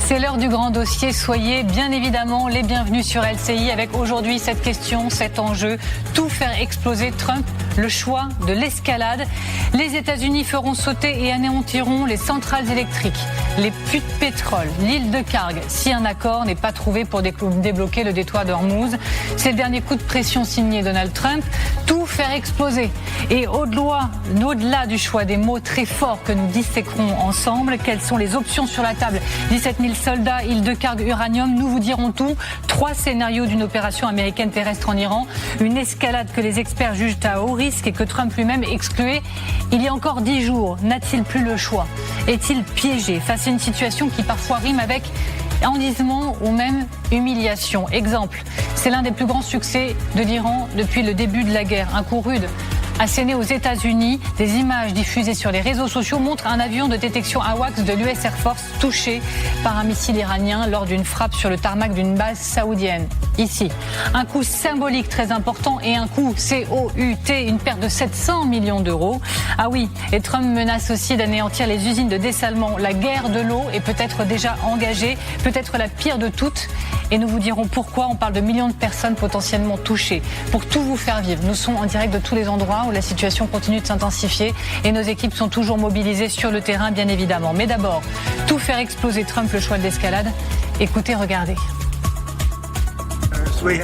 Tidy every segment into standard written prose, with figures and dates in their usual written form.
C'est l'heure du grand dossier. Soyez bien évidemment les bienvenus sur LCI avec aujourd'hui cette question, cet enjeu. Tout faire exploser Trump, le choix de l'escalade. Les États-Unis feront sauter et anéantiront les centrales électriques, les puits de pétrole, l'île de Kharg, si un accord n'est pas trouvé pour débloquer le détroit d'Ormuz. C'est le dernier coup de pression signé Donald Trump. Tout faire exploser. Et au-delà du choix des mots très forts que nous disséquerons ensemble, quelles sont les options sur la table? 17 000 soldats, île de Kharg, uranium, nous vous dirons tout. 3 scénarios d'une opération américaine terrestre en Iran. Une escalade que les experts jugent à haut risque et que Trump lui-même excluait il y a encore 10 jours. N'a-t-il plus le choix? Est-il piégé face à une situation qui parfois rime avec enlisement ou même humiliation? Exemple, c'est l'un des plus grands succès de l'Iran depuis le début de la guerre. Un coup rude asséné aux États-Unis. Des images diffusées sur les réseaux sociaux montrent un avion de détection AWACS de l'US Air Force touché par un missile iranien lors d'une frappe sur le tarmac d'une base saoudienne. Ici, un coup symbolique très important et un coup COUT, une perte de 700 millions d'euros. Ah oui, et Trump menace aussi d'anéantir les usines de dessalement. La guerre de l'eau est peut-être déjà engagée, peut-être la pire de toutes. Et nous vous dirons pourquoi. On parle de millions de personnes potentiellement touchées. Pour tout vous faire vivre, nous sommes en direct de tous les endroits où la situation continue de s'intensifier et nos équipes sont toujours mobilisées sur le terrain, bien évidemment. Mais d'abord, tout faire exploser Trump, le choix de l'escalade. Écoutez, regardez.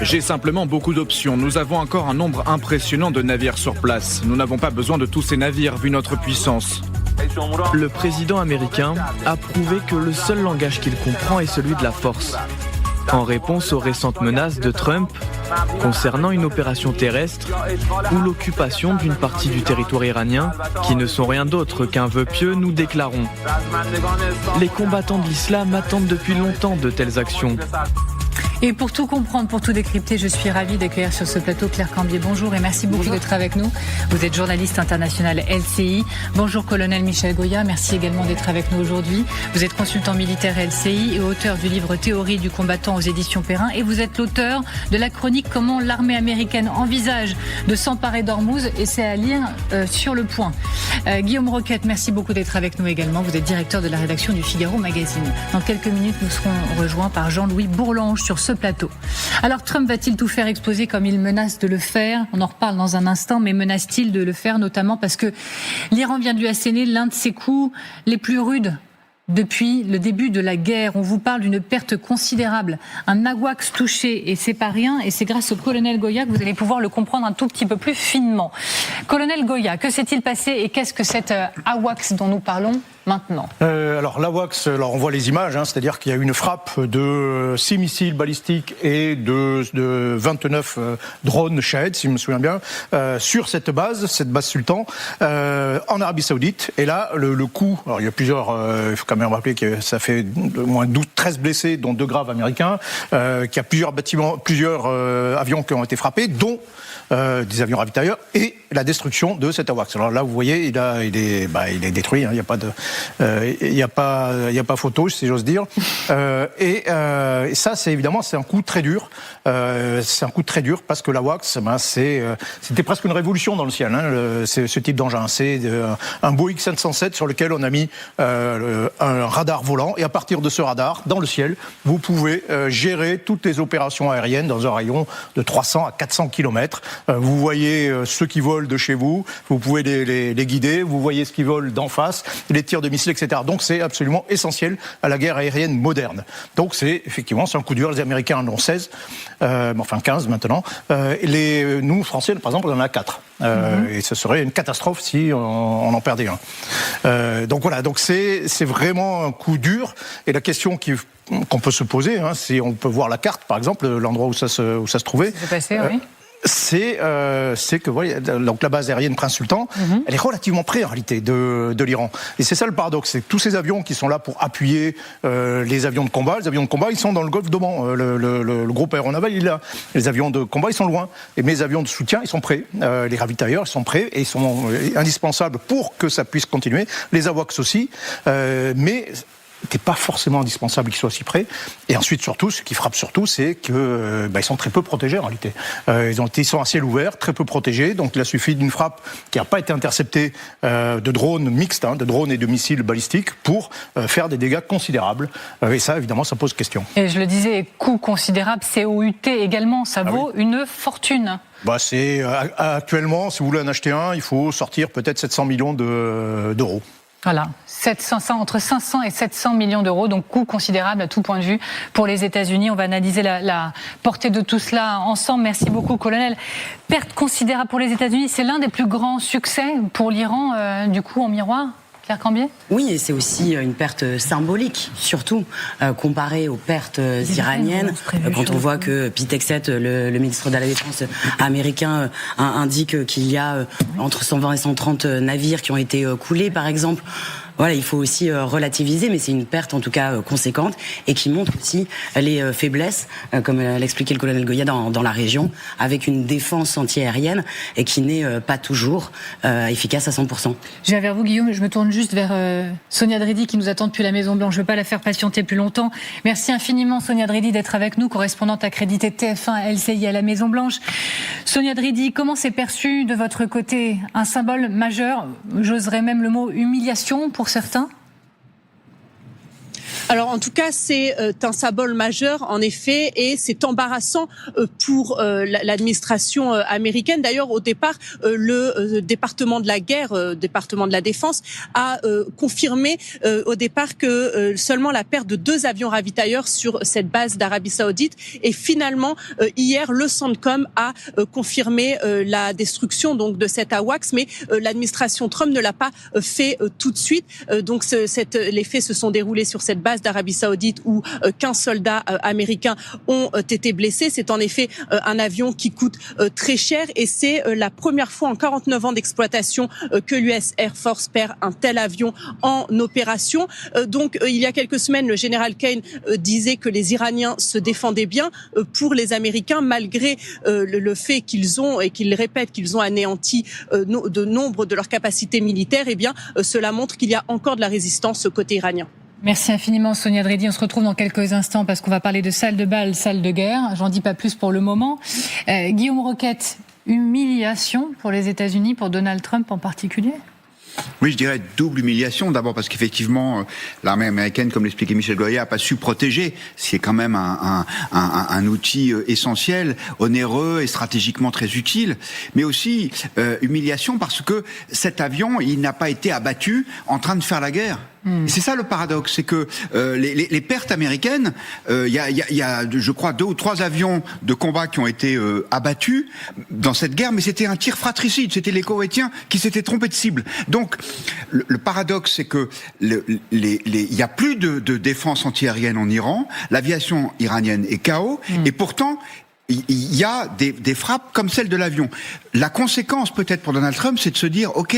J'ai simplement beaucoup d'options. Nous avons encore un nombre impressionnant de navires sur place. Nous n'avons pas besoin de tous ces navires, vu notre puissance. Le président américain a prouvé que le seul langage qu'il comprend est celui de la force. En réponse aux récentes menaces de Trump concernant une opération terrestre ou l'occupation d'une partie du territoire iranien, qui ne sont rien d'autre qu'un vœu pieux, nous déclarons: les combattants de l'islam attendent depuis longtemps de telles actions. Et pour tout comprendre, pour tout décrypter, je suis ravie d'accueillir sur ce plateau Claire Cambier. Bonjour et merci beaucoup d'être avec nous. Vous êtes journaliste international LCI. Bonjour colonel Michel Goya, merci également d'être avec nous aujourd'hui. Vous êtes consultant militaire LCI et auteur du livre Théorie du combattant aux éditions Perrin. Et vous êtes l'auteur de la chronique Comment l'armée américaine envisage de s'emparer d'Ormuz. Et c'est à lire sur Le Point. Guillaume Roquette, merci beaucoup d'être avec nous également. Vous êtes directeur de la rédaction du Figaro Magazine. Dans quelques minutes, nous serons rejoints par Jean-Louis Bourlange sur ce plateau. Alors Trump va-t-il tout faire exploser comme il menace de le faire? On en reparle dans un instant, mais menace-t-il de le faire notamment parce que l'Iran vient de lui asséner l'un de ses coups les plus rudes depuis le début de la guerre? On vous parle d'une perte considérable, un AWACS touché, et c'est pas rien, et c'est grâce au colonel Goya que vous allez pouvoir le comprendre un tout petit peu plus finement. Colonel Goya, que s'est-il passé et qu'est-ce que cette AWACS dont nous parlons maintenant? Alors l'AWACS, on voit les images, c'est-à-dire qu'il y a eu une frappe de 6 missiles balistiques et de 29 drones Shahed, si je me souviens bien, sur cette base Sultan, en Arabie Saoudite. Et là, le coup, alors il y a plusieurs, il faut quand même rappeler que ça fait au moins 13 blessés, dont 2 graves américains, qu'il y a plusieurs avions qui ont été frappés, dont des avions ravitailleurs, et la destruction de cet AWACS. Alors là, vous voyez, il est détruit, il n'y a pas de, il n'y a pas photo, si j'ose dire. Et ça, c'est un coup très dur. C'est un coup très dur parce que l'AWACS, c'était presque une révolution dans le ciel, ce type d'engin. C'est un Boeing 707 sur lequel on a mis un radar volant, et à partir de ce radar, dans le ciel, vous pouvez gérer toutes les opérations aériennes dans un rayon de 300 à 400 km. Vous voyez ceux qui volent de chez vous, vous pouvez les guider, vous voyez ce qui vole d'en face, les tirs de missiles, etc. Donc c'est absolument essentiel à la guerre aérienne moderne. Donc c'est un coup dur. Les Américains en ont 16, 15 maintenant. Nous, Français, par exemple, on en a 4. Et ce serait une catastrophe si on en perdait un. Donc voilà, c'est vraiment un coup dur. Et la question qu'on peut se poser, si on peut voir la carte, par exemple, l'endroit où ça se trouvait. C'est passé, oui. C'est que voyez, donc la base aérienne Prince Sultan, elle est relativement près en réalité de l'Iran. Et c'est ça le paradoxe, c'est que tous ces avions qui sont là pour appuyer les avions de combat, ils sont dans le golfe d'Oman. Le groupe aéronaval, il est là. Les avions de combat, ils sont loin. Et mes avions de soutien, ils sont prêts. Les ravitailleurs, ils sont prêts et ils sont indispensables pour que ça puisse continuer. Les AWACS aussi. Mais n'était pas forcément indispensable qu'ils soient aussi près. Et ensuite, surtout, ce qui frappe surtout, c'est que ils sont très peu protégés en réalité. Ils sont à ciel ouvert, très peu protégés. Donc il a suffi d'une frappe qui n'a pas été interceptée de drones mixtes, de drones et de missiles balistiques, pour faire des dégâts considérables. Et ça, évidemment, ça pose question. Et je le disais, coût considérable, COUT également, ça vaut une fortune. C'est actuellement, si vous voulez en acheter un, il faut sortir peut-être 700 millions d'euros. Voilà, entre 500 et 700 millions d'euros, donc coût considérable à tout point de vue pour les États-Unis. On va analyser la portée de tout cela ensemble. Merci beaucoup, colonel. Perte considérable pour les États-Unis, c'est l'un des plus grands succès pour l'Iran, du coup, en miroir. Claire Cambier ? Oui, et c'est aussi une perte symbolique, surtout comparée aux pertes iraniennes. Quand on voit que Pete Hegseth, le ministre de la Défense américain, indique qu'il y a entre 120 et 130 navires qui ont été coulés, par exemple. Voilà, il faut aussi relativiser, mais c'est une perte en tout cas conséquente et qui montre aussi les faiblesses, comme l'expliquait le colonel Goya, dans la région, avec une défense antiaérienne et qui n'est pas toujours efficace à 100%. Je viens vers vous, Guillaume. Je me tourne juste vers Sonia Dridi qui nous attend depuis la Maison-Blanche. Je ne veux pas la faire patienter plus longtemps. Merci infiniment, Sonia Dridi, d'être avec nous, correspondante accréditée TF1 à LCI à la Maison-Blanche. Sonia Dridi, comment s'est perçu de votre côté un symbole majeur, j'oserais même le mot humiliation pour certains ? Alors en tout cas, c'est un symbole majeur en effet, et c'est embarrassant pour l'administration américaine. D'ailleurs, au départ, le département de la guerre, département de la défense, a confirmé au départ que seulement la perte de 2 avions ravitailleurs sur cette base d'Arabie Saoudite. Et finalement, hier, le CENTCOM a confirmé la destruction donc de cet AWACS, mais l'administration Trump ne l'a pas fait tout de suite. Donc les faits se sont déroulés sur cette base d'Arabie Saoudite où 15 soldats américains ont été blessés. C'est en effet un avion qui coûte très cher et c'est la première fois en 49 ans d'exploitation que l'US Air Force perd un tel avion en opération. Donc il y a quelques semaines, le général Kane disait que les Iraniens se défendaient bien. Pour les Américains, malgré le fait qu'ils ont et qu'ils répètent qu'ils ont anéanti de nombre de leurs capacités militaires, eh bien cela montre qu'il y a encore de la résistance côté iranien. Merci infiniment Sonia Dridi. On se retrouve dans quelques instants parce qu'on va parler de salle de bal, salle de guerre. J'en dis pas plus pour le moment. Guillaume Roquette, humiliation pour les États-Unis, pour Donald Trump en particulier ? Oui, je dirais double humiliation. D'abord parce qu'effectivement, l'armée américaine, comme l'expliquait Michel Goya, n'a pas su protéger. C'est quand même un outil essentiel, onéreux et stratégiquement très utile. Mais aussi humiliation parce que cet avion, il n'a pas été abattu en train de faire la guerre. Et c'est ça le paradoxe, c'est que les pertes américaines, il y a, je crois, 2 ou 3 avions de combat qui ont été abattus dans cette guerre, mais c'était un tir fratricide, c'était les Koweïtiens qui s'étaient trompés de cible. Donc, le paradoxe, c'est que il y a plus de défense antiaérienne en Iran, l'aviation iranienne est KO, et pourtant, il y a des frappes comme celle de l'avion. La conséquence, peut-être pour Donald Trump, c'est de se dire, ok,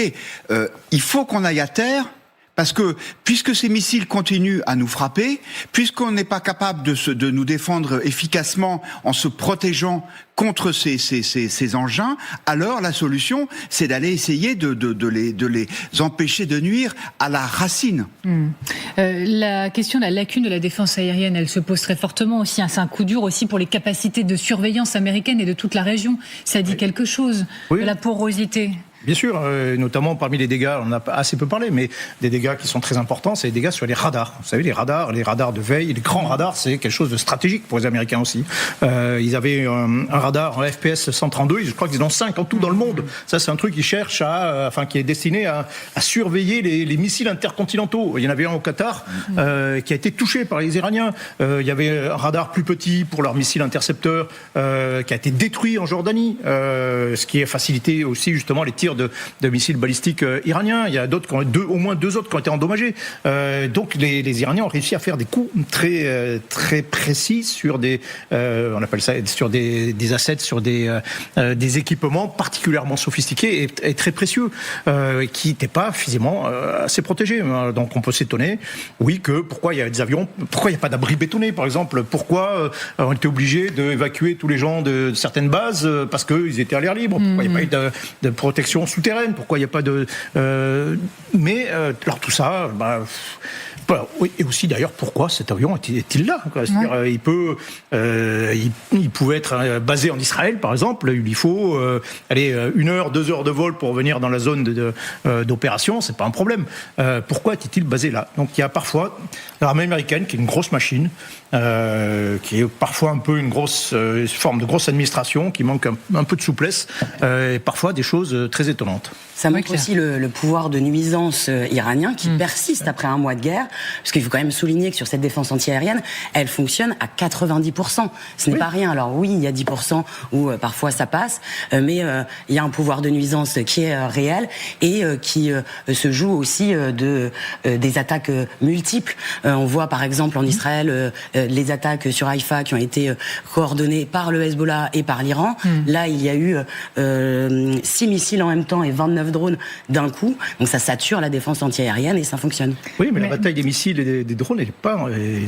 il faut qu'on aille à terre. Parce que, puisque ces missiles continuent à nous frapper, puisqu'on n'est pas capable de nous défendre efficacement en se protégeant contre ces engins, alors la solution, c'est d'aller essayer de les empêcher de nuire à la racine. La question de la lacune de la défense aérienne, elle se pose très fortement aussi. C'est un coup dur aussi pour les capacités de surveillance américaines et de toute la région. Ça dit quelque chose de la porosité. Bien sûr, notamment parmi les dégâts, on en a assez peu parlé, mais des dégâts qui sont très importants, c'est les dégâts sur les radars. Vous savez, les radars de veille, les grands radars, c'est quelque chose de stratégique pour les Américains aussi. Ils avaient un radar en FPS 132, je crois qu'ils en ont 5 en tout dans le monde. Ça, c'est un truc qui cherche qui est destiné à surveiller les missiles intercontinentaux. Il y en avait un au Qatar qui a été touché par les Iraniens. Il y avait un radar plus petit pour leurs missiles intercepteurs qui a été détruit en Jordanie, ce qui a facilité aussi justement les tirs de missiles balistiques iraniens. Il y a d'autres qui ont au moins 2 autres qui ont été endommagés. Donc les Iraniens ont réussi à faire des coups très très précis sur on appelle ça sur des assets, sur des équipements particulièrement sophistiqués et très précieux qui n'étaient pas physiquement assez protégés. Donc on peut s'étonner, pourquoi il y a des avions, pourquoi il n'y a pas d'abri bétonné par exemple, pourquoi on était obligé d'évacuer tous les gens de certaines bases parce qu'ils étaient à l'air libre, pourquoi il n'y a pas eu de protection station souterraine. Pourquoi il n'y a pas de... alors tout ça... Oui, et aussi d'ailleurs pourquoi cet avion est-il là, quoi. C'est-à-dire, il pouvait être basé en Israël par exemple, il lui faut 1 heure, 2 heures de vol pour venir dans la zone d'opération, c'est pas un problème. Pourquoi est-il basé là? Donc il y a parfois l'armée américaine qui est une grosse machine, qui est parfois un peu une forme de grosse administration, qui manque un peu de souplesse, et parfois des choses très étonnantes. Ça montre aussi le pouvoir de nuisance iranien qui persiste après un mois de guerre, parce qu'il faut quand même souligner que sur cette défense antiaérienne, elle fonctionne à 90%. Ce n'est pas rien. Alors oui, il y a 10% où parfois ça passe, mais il y a un pouvoir de nuisance qui est réel et qui se joue aussi des attaques multiples. On voit par exemple en Israël les attaques sur Haïfa qui ont été coordonnées par le Hezbollah et par l'Iran. Là, il y a eu 6 missiles en même temps et 29 drones d'un coup. Donc ça sature la défense antiaérienne et ça fonctionne. Oui, mais la bataille des missiles et des drones, elle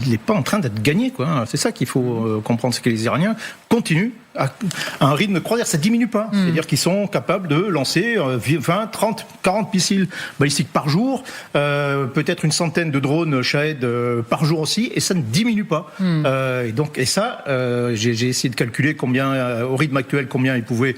n'est pas en train d'être gagnée, quoi. C'est ça qu'il faut comprendre, c'est que les Iraniens continuent à un rythme de croisière, ça diminue pas. C'est-à-dire qu'ils sont capables de lancer 20, 30, 40 missiles balistiques par jour, peut-être une centaine de drones Shahed par jour aussi, et ça ne diminue pas. Et ça, j'ai essayé de calculer au rythme actuel, combien ils pouvaient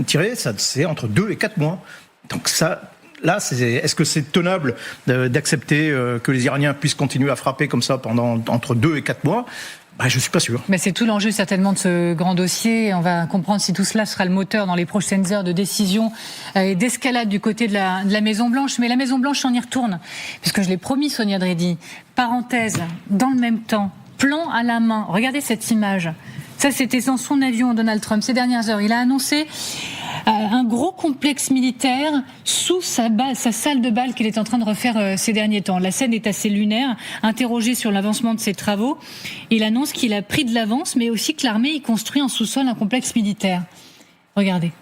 tirer, c'est entre 2 et 4 mois. Donc ça... Là, est-ce que c'est tenable d'accepter que les Iraniens puissent continuer à frapper comme ça pendant entre 2 et 4 mois? Je ne suis pas sûr. Mais c'est tout l'enjeu certainement de ce grand dossier. On va comprendre si tout cela sera le moteur dans les prochaines heures de décision et d'escalade du côté de la Maison-Blanche. Mais la Maison-Blanche, on y retourne, puisque je l'ai promis, Sonia Dredi. Parenthèse, dans le même temps, plan à la main. Regardez cette image. Ça, c'était dans son avion, Donald Trump, ces dernières heures. Il a annoncé un gros complexe militaire sous sa salle de bal qu'il est en train de refaire ces derniers temps. La scène est assez lunaire. Interrogé sur l'avancement de ses travaux, il annonce qu'il a pris de l'avance, mais aussi que l'armée y construit en sous-sol un complexe militaire. Regardez.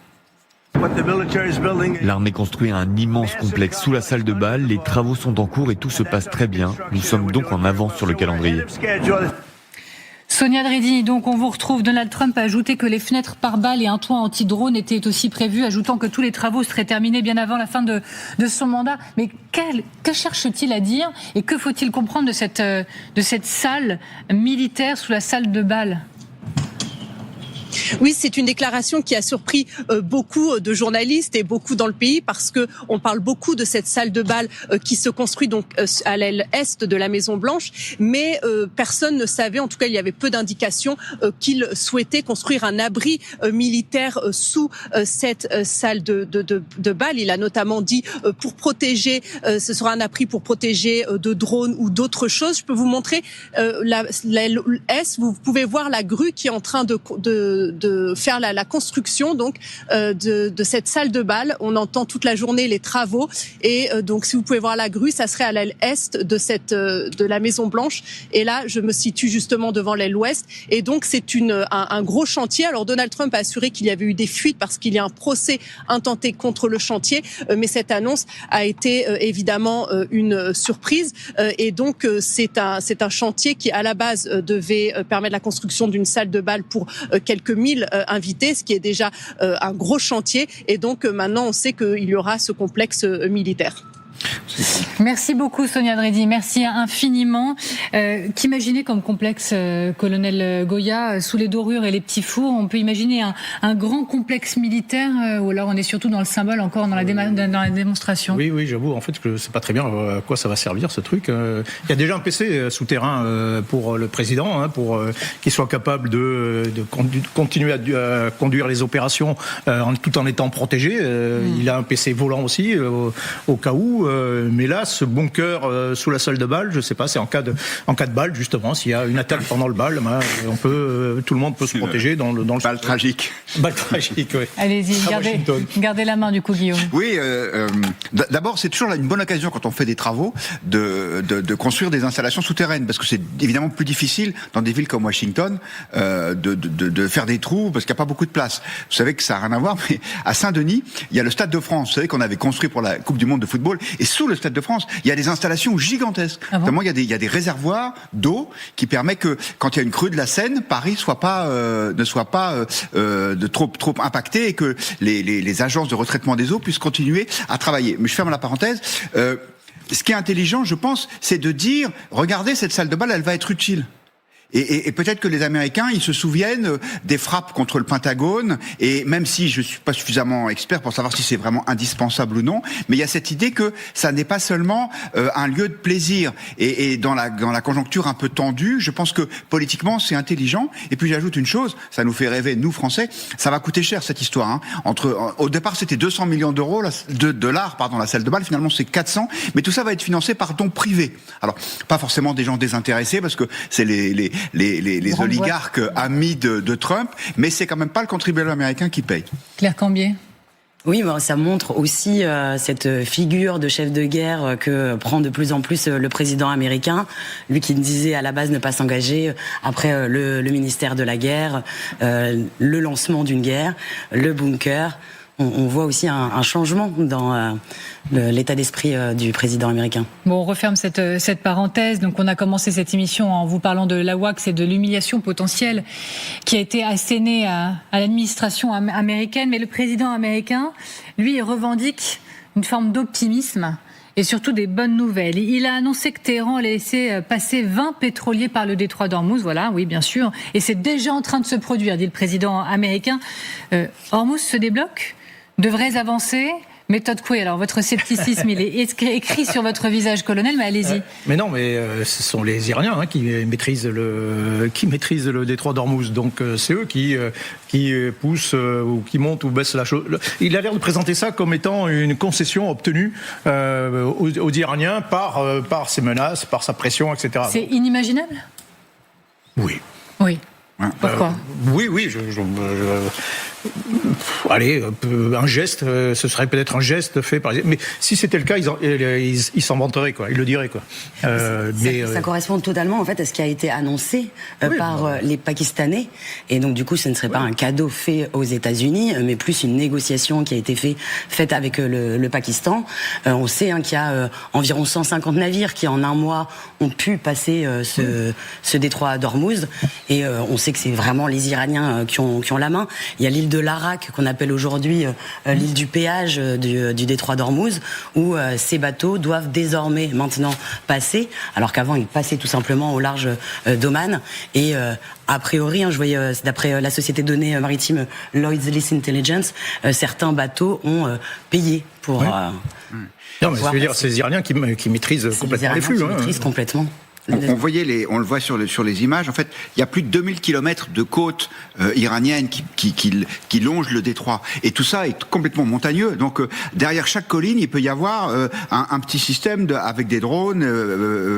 L'armée construit un immense complexe sous la salle de bal. Les travaux sont en cours et tout se passe très bien. Nous sommes donc en avance sur le calendrier. Sonia Dredi, donc on vous retrouve. Donald Trump a ajouté que les fenêtres par balles et un toit anti-drone étaient aussi prévus, ajoutant que tous les travaux seraient terminés bien avant la fin de son mandat. Mais que cherche-t-il à dire et que faut-il comprendre de cette salle militaire sous la salle de bal ? Oui, c'est une déclaration qui a surpris beaucoup de journalistes et beaucoup dans le pays parce que on parle beaucoup de cette salle de bal qui se construit donc à l'aile est de la Maison Blanche, mais personne ne savait, en tout cas il y avait peu d'indications qu'il souhaitait construire un abri militaire sous cette salle de bal. Il a notamment dit pour protéger, ce sera un abri pour protéger de drones ou d'autres choses. Je peux vous montrer l'aile est. Vous pouvez voir la grue qui est en train de faire la construction donc de cette salle de bal. On entend toute la journée les travaux et donc si vous pouvez voir la grue, ça serait à l'aile est de la Maison Blanche. Et là, je me situe justement devant l'aile ouest. Et donc c'est un gros chantier. Alors Donald Trump a assuré qu'il y avait eu des fuites parce qu'il y a un procès intenté contre le chantier, mais cette annonce a été évidemment une surprise. Et donc c'est un chantier qui à la base devait permettre la construction d'une salle de bal pour quelques 1000 invités, ce qui est déjà un gros chantier. Et donc maintenant, on sait qu'il y aura ce complexe militaire. Merci beaucoup Sonia Dredi, merci infiniment. Qu'imaginer comme complexe, colonel Goya, sous les dorures et les petits fours? On peut imaginer un grand complexe militaire ou alors on est surtout dans le symbole encore dans la démonstration? Oui, j'avoue en fait que c'est pas très bien à quoi ça va servir ce truc. Il y a déjà un PC souterrain pour le président, pour qu'il soit capable de continuer à conduire les opérations tout en étant protégé. Il a un PC volant aussi au cas où. Mais là, ce bunker sous la salle de bal, je sais pas, c'est en cas de bal justement. S'il y a une attaque pendant le bal, tout le monde peut se protéger dans le bal tragique. Bal tragique, oui. Allez-y, gardez la main du coup, Guillaume. Oui, d'abord c'est toujours une bonne occasion quand on fait des travaux de construire des installations souterraines parce que c'est évidemment plus difficile dans des villes comme Washington de faire des trous parce qu'il n'y a pas beaucoup de place. Vous savez que ça n'a rien à voir, mais à Saint-Denis, il y a le Stade de France. Vous savez qu'on avait construit pour la Coupe du Monde de football. Et sous le Stade de France. Il y a des installations gigantesques. Ah bon? Notamment, il y a des réservoirs d'eau qui permettent que, quand il y a une crue de la Seine, Paris ne soit pas trop impacté et que les agences de retraitement des eaux puissent continuer à travailler. Mais je ferme la parenthèse. Ce qui est intelligent, je pense, c'est de dire, regardez, cette salle de bal, elle va être utile. Et peut-être que les Américains, ils se souviennent des frappes contre le Pentagone, et même si je suis pas suffisamment expert pour savoir si c'est vraiment indispensable ou non, mais il y a cette idée que ça n'est pas seulement un lieu de plaisir. Et dans la conjoncture un peu tendue, je pense que politiquement c'est intelligent. Et puis j'ajoute une chose, ça nous fait rêver, nous Français, ça va coûter cher cette histoire. Hein. Au départ c'était 200 millions d'euros, de dollars, pardon, la salle de bal. Finalement c'est 400, mais tout ça va être financé par dons privés. Alors pas forcément des gens désintéressés, parce que c'est les oligarques amis de Trump, mais c'est quand même pas le contribuable américain qui paye. Claire Cambier. Oui, ça montre aussi cette figure de chef de guerre que prend de plus en plus le président américain. Lui qui disait à la base ne pas s'engager après le ministère de la guerre, le lancement d'une guerre, le bunker. On voit aussi un changement dans l'état d'esprit du président américain. Bon, on referme cette parenthèse. Donc, on a commencé cette émission en vous parlant de l'AWACS et de l'humiliation potentielle qui a été assénée à l'administration américaine. Mais le président américain, lui, revendique une forme d'optimisme et surtout des bonnes nouvelles. Il a annoncé que Téhéran allait laisser passer 20 pétroliers par le détroit d'Ormuz. Voilà, oui, bien sûr. Et c'est déjà en train de se produire, dit le président américain. Ormuz se débloque? De vraies avancées? Méthode Coué, alors votre scepticisme, il est écrit sur votre visage, colonel, mais allez-y. Mais non, ce sont les Iraniens qui maîtrisent le détroit d'Ormuz. Donc c'est eux qui poussent ou qui montent ou baissent la chose. Il a l'air de présenter ça comme étant une concession obtenue aux Iraniens par ses menaces, par sa pression, etc. C'est inimaginable? Oui. Oui. Pourquoi? Oui. Allez, un geste, ce serait peut-être un geste fait par. Mais si c'était le cas, ils s'en vanteraient, quoi. Ils le diraient, quoi. Ça correspond totalement, en fait, à ce qui a été annoncé par les Pakistanais. Et donc, du coup, ce ne serait pas un cadeau fait aux États-Unis, mais plus une négociation qui a été faite avec le Pakistan. On sait qu'il y a environ 150 navires qui, en un mois, ont pu passer ce détroit d'Ormuz. Et on sait que c'est vraiment les Iraniens qui ont la main. Il y a l'île de l'Arak, qu'on appelle aujourd'hui l'île du péage du détroit d'Ormuz, où ces bateaux doivent désormais maintenant passer, alors qu'avant ils passaient tout simplement au large d'Oman. Et a priori, je voyais, d'après la société de données maritime Lloyd's List Intelligence, certains bateaux ont payé pour. Non, mais je veux dire, c'est les Iraniens qui maîtrisent complètement les flux. Qui maîtrisent complètement. On le voit sur les images. En fait, il y a plus de 2000 kilomètres de côtes iraniennes qui longent le détroit. Et tout ça est complètement montagneux. Donc, derrière chaque colline, il peut y avoir un petit système avec des drones,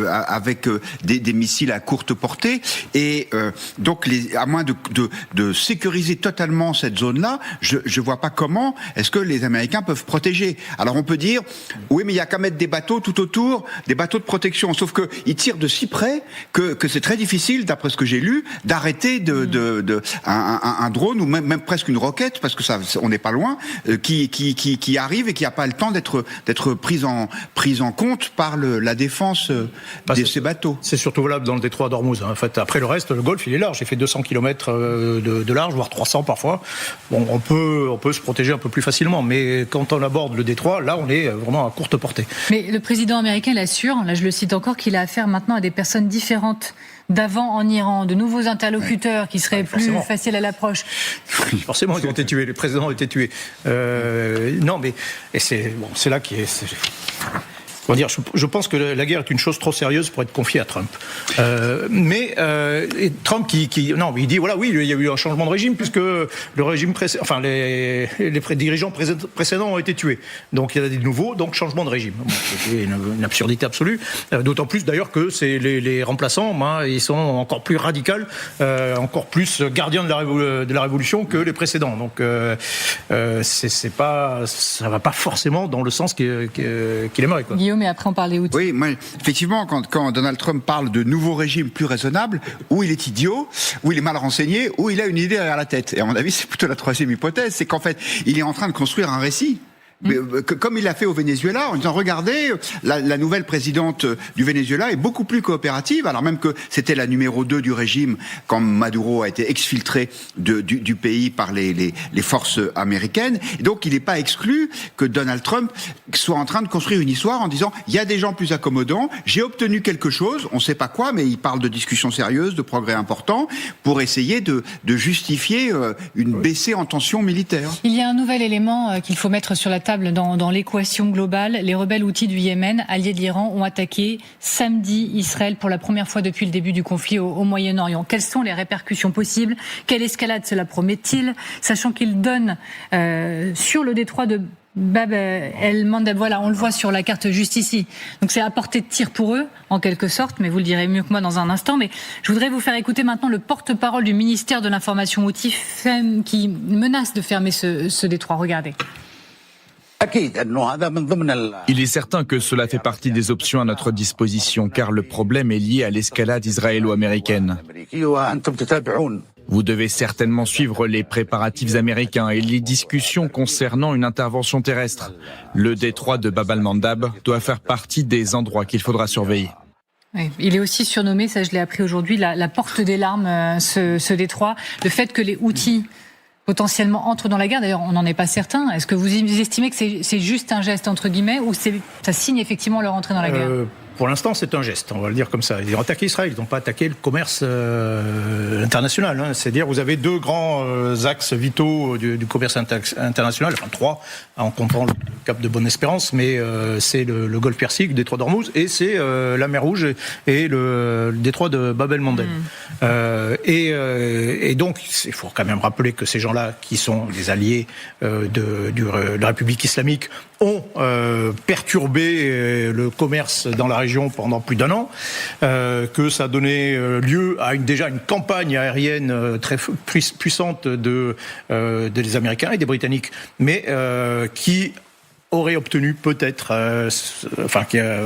avec des missiles à courte portée. Et donc, à moins de sécuriser totalement cette zone-là, je vois pas comment est-ce que les Américains peuvent protéger. Alors, on peut dire, oui, mais il y a qu'à mettre des bateaux tout autour, des bateaux de protection. Sauf que ils tirent de si près que c'est très difficile, d'après ce que j'ai lu, d'arrêter un drone ou même presque une roquette, parce que on n'est pas loin, qui arrive et qui n'a pas le temps d'être prise en compte par la défense de ces bateaux. C'est surtout valable dans le détroit d'Ormuz. En fait, après le reste, le Golfe, il est large. Il fait 200 km de large, voire 300 parfois. Bon, on peut se protéger un peu plus facilement, mais quand on aborde le détroit, là, on est vraiment à courte portée. Mais le président américain l'assure, là je le cite encore, qu'il a affaire maintenant à des personnes différentes d'avant en Iran, de nouveaux interlocuteurs qui seraient plus faciles à l'approche. Forcément, ils ont été tués, les présidents ont été tués. Non, mais c'est là qui est. Je pense que la guerre est une chose trop sérieuse pour être confiée à Trump. Mais Trump il dit voilà, oui, il y a eu un changement de régime puisque le régime les dirigeants précédents ont été tués. Donc il y en a des nouveaux, donc changement de régime. Bon, c'est une absurdité absolue. D'autant plus d'ailleurs que c'est les remplaçants, ils sont encore plus radicaux, encore plus gardiens de la révolution que les précédents. Donc ça va pas forcément dans le sens qu'il aimerait, quoi. Mais après on parlait outils. Oui, effectivement, quand Donald Trump parle de nouveau régime plus raisonnable, ou il est idiot, ou il est mal renseigné, ou il a une idée derrière la tête. Et à mon avis, c'est plutôt la troisième hypothèse, c'est qu'en fait, il est en train de construire un récit. comme il l'a fait au Venezuela, en disant regardez, la nouvelle présidente du Venezuela est beaucoup plus coopérative, alors même que c'était la numéro 2 du régime quand Maduro a été exfiltré du pays par les forces américaines. Et donc il n'est pas exclu que Donald Trump soit en train de construire une histoire en disant il y a des gens plus accommodants, j'ai obtenu quelque chose, on ne sait pas quoi, mais il parle de discussions sérieuses, de progrès importants, pour essayer de justifier une baissée en tension militaire. Il y a un nouvel élément qu'il faut mettre sur la table dans l'équation globale. Les rebelles houthis du Yémen, alliés de l'Iran, ont attaqué samedi Israël pour la première fois depuis le début du conflit au Moyen-Orient. Quelles sont les répercussions possibles? Quelle escalade cela promet-il? Sachant qu'il donne sur le détroit de Bab el-Mandeb, voilà, on le voit sur la carte juste ici. Donc c'est à portée de tir pour eux, en quelque sorte, mais vous le direz mieux que moi dans un instant. Mais je voudrais vous faire écouter maintenant le porte-parole du ministère de l'Information houthi, qui menace de fermer ce détroit. Regardez. Il est certain que cela fait partie des options à notre disposition, car le problème est lié à l'escalade israélo-américaine. Vous devez certainement suivre les préparatifs américains et les discussions concernant une intervention terrestre. Le détroit de Bab el-Mandeb doit faire partie des endroits qu'il faudra surveiller. Oui, il est aussi surnommé, ça je l'ai appris aujourd'hui, la porte des larmes, ce détroit. Le fait que les Houthis potentiellement entrent dans la guerre, d'ailleurs on n'en est pas certain. Est-ce que vous estimez que c'est juste un geste entre guillemets ou ça signe effectivement leur entrée dans la guerre? Pour l'instant, c'est un geste, on va le dire comme ça. Ils ont attaqué Israël, ils n'ont pas attaqué le commerce international. C'est-à-dire, vous avez deux grands axes vitaux du commerce international, enfin 3, en comptant le cap de Bonne-Espérance, mais c'est le golfe Persique, le détroit d'Ormuz, et c'est la mer Rouge et le détroit de Bab el-Mandeb. Et donc, il faut quand même rappeler que ces gens-là, qui sont des alliés de la République islamique, ont perturbé le commerce dans la région pendant plus d'1 an, que ça a donné lieu à déjà une campagne aérienne très puissante des Américains et des Britanniques, mais qui aurait obtenu peut-être,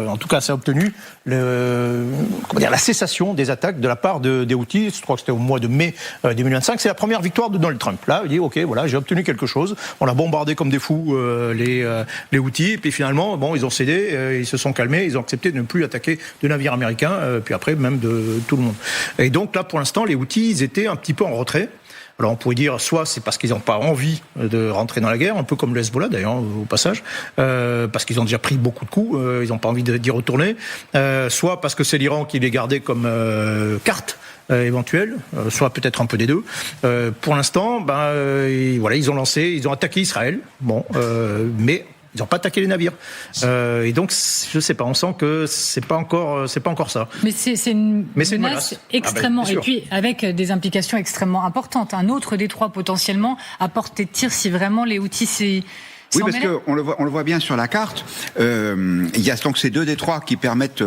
en tout cas ça a obtenu la cessation des attaques de la part des Houthis. Je crois que c'était au mois de mai 2025. C'est la première victoire de Donald Trump. Là, il dit ok, voilà, j'ai obtenu quelque chose. On a bombardé comme des fous les Houthis, et puis finalement, bon, ils ont cédé, ils se sont calmés, ils ont accepté de ne plus attaquer de navires américains, puis après même de tout le monde. Et donc là, pour l'instant, les Houthis, ils étaient un petit peu en retrait. Alors on pourrait dire soit c'est parce qu'ils n'ont pas envie de rentrer dans la guerre, un peu comme le Hezbollah d'ailleurs au passage, parce qu'ils ont déjà pris beaucoup de coups, ils n'ont pas envie d'y retourner, soit parce que c'est l'Iran qui les gardait comme carte éventuelle, soit peut-être un peu des deux. Pour l'instant, ils ont attaqué Israël, mais ils n'ont pas attaqué les navires. Et donc, je sais pas, on sent que c'est pas encore ça. Mais c'est une menace extrêmement, et puis avec des implications extrêmement importantes. Un autre détroit potentiellement à portée de tir si vraiment les Houthis Oui, parce qu'on le voit bien sur la carte. Il y a donc ces deux détroits qui permettent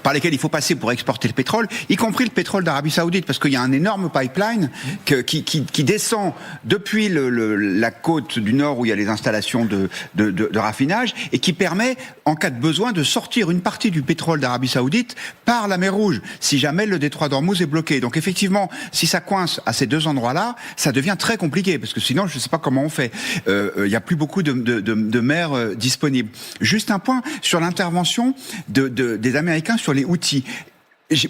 par lesquels il faut passer pour exporter le pétrole, y compris le pétrole d'Arabie Saoudite, parce qu'il y a un énorme pipeline qui descend depuis la côte du nord où il y a les installations de raffinage et qui permet, en cas de besoin, de sortir une partie du pétrole d'Arabie Saoudite par la mer Rouge, si jamais le détroit d'Ormuz est bloqué. Donc effectivement, si ça coince à ces deux endroits-là, ça devient très compliqué, parce que sinon, je ne sais pas comment on fait. Il n'y a plus beaucoup de mers disponibles. Juste un point sur l'intervention des Américains sur les Houthis.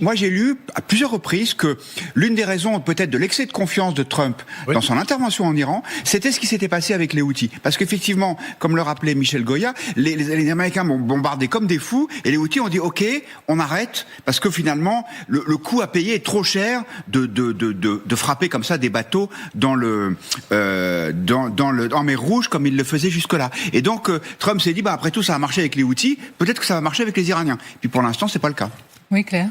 Moi, j'ai lu à plusieurs reprises que l'une des raisons peut-être de l'excès de confiance de Trump dans son intervention en Iran, c'était ce qui s'était passé avec les Houthis. Parce qu'effectivement, comme le rappelait Michel Goya, les Américains m'ont bombardé comme des fous et les Houthis ont dit OK, on arrête parce que finalement le coût à payer est trop cher de frapper comme ça des bateaux en mer Rouge comme il le faisait jusque-là. Et donc Trump s'est dit après tout ça a marché avec les Houthis, peut-être que ça va marcher avec les Iraniens. Puis pour l'instant, c'est pas le cas. Oui, Claire.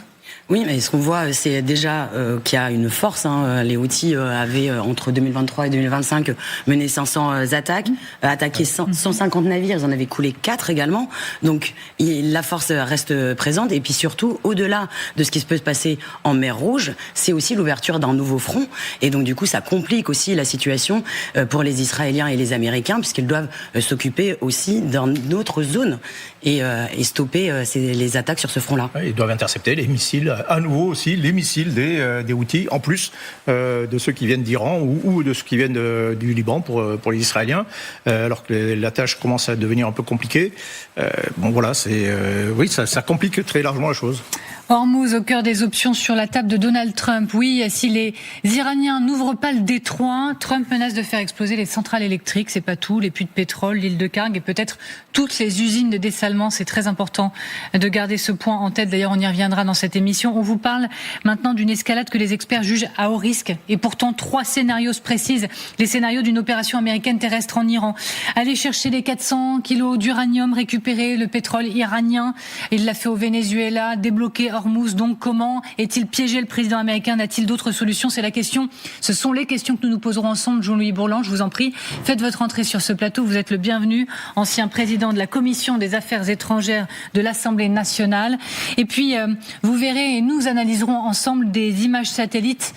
Oui, mais ce qu'on voit, c'est déjà qu'il y a une force. Les Houthis avaient, entre 2023 et 2025, mené 500 attaques, attaqué 150 navires, ils en avaient coulé 4 également. Donc, la force reste présente. Et puis surtout, au-delà de ce qui peut se passer en mer Rouge, c'est aussi l'ouverture d'un nouveau front. Et donc, du coup, ça complique aussi la situation pour les Israéliens et les Américains, puisqu'ils doivent s'occuper aussi d'une autre zone et stopper les attaques sur ce front-là. Ils doivent intercepter les missiles missiles, à nouveau aussi les missiles des Houthis, en plus de ceux qui viennent d'Iran ou de ceux qui viennent du Liban pour les Israéliens, alors que la tâche commence à devenir un peu compliquée. Bon voilà, oui, ça complique très largement la chose. Hormuz au cœur des options sur la table de Donald Trump. Oui, si les Iraniens n'ouvrent pas le détroit, Trump menace de faire exploser les centrales électriques, c'est pas tout, les puits de pétrole, l'île de Karg et peut-être toutes les usines de dessalement. C'est très important de garder ce point en tête. D'ailleurs, on y reviendra dans cette émission. On vous parle maintenant d'une escalade que les experts jugent à haut risque. Et pourtant, 3 scénarios se précisent. Les scénarios d'une opération américaine terrestre en Iran. Aller chercher les 400 kilos d'uranium, récupérer le pétrole iranien. Il l'a fait au Venezuela, débloquer Hormuz. Donc, comment est-il piégé le président américain? N'a-t-il d'autres solutions? C'est la question. Ce sont les questions que nous nous poserons ensemble. Jean-Louis Bourlanges, je vous en prie, faites votre entrée sur ce plateau. Vous êtes le bienvenu, ancien président de la Commission des Affaires étrangères de l'Assemblée nationale. Et puis, vous verrez, et nous analyserons ensemble des images satellites,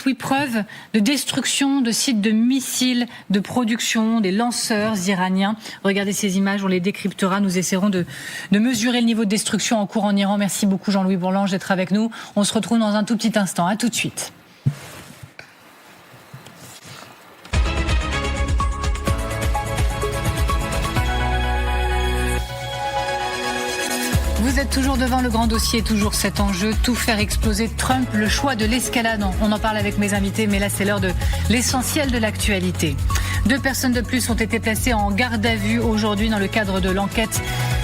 oui, preuve de destruction de sites de missiles de production, des lanceurs iraniens. Regardez ces images, on les décryptera. Nous essaierons de mesurer le niveau de destruction en cours en Iran. Merci beaucoup Jean-Louis Bourlanges d'être avec nous. On se retrouve dans un tout petit instant. À tout de suite. Vous êtes toujours devant le grand dossier, toujours cet enjeu, tout faire exploser Trump, le choix de l'escalade. On en parle avec mes invités, mais là c'est l'heure de l'essentiel de l'actualité. 2 personnes de plus ont été placées en garde à vue aujourd'hui dans le cadre de l'enquête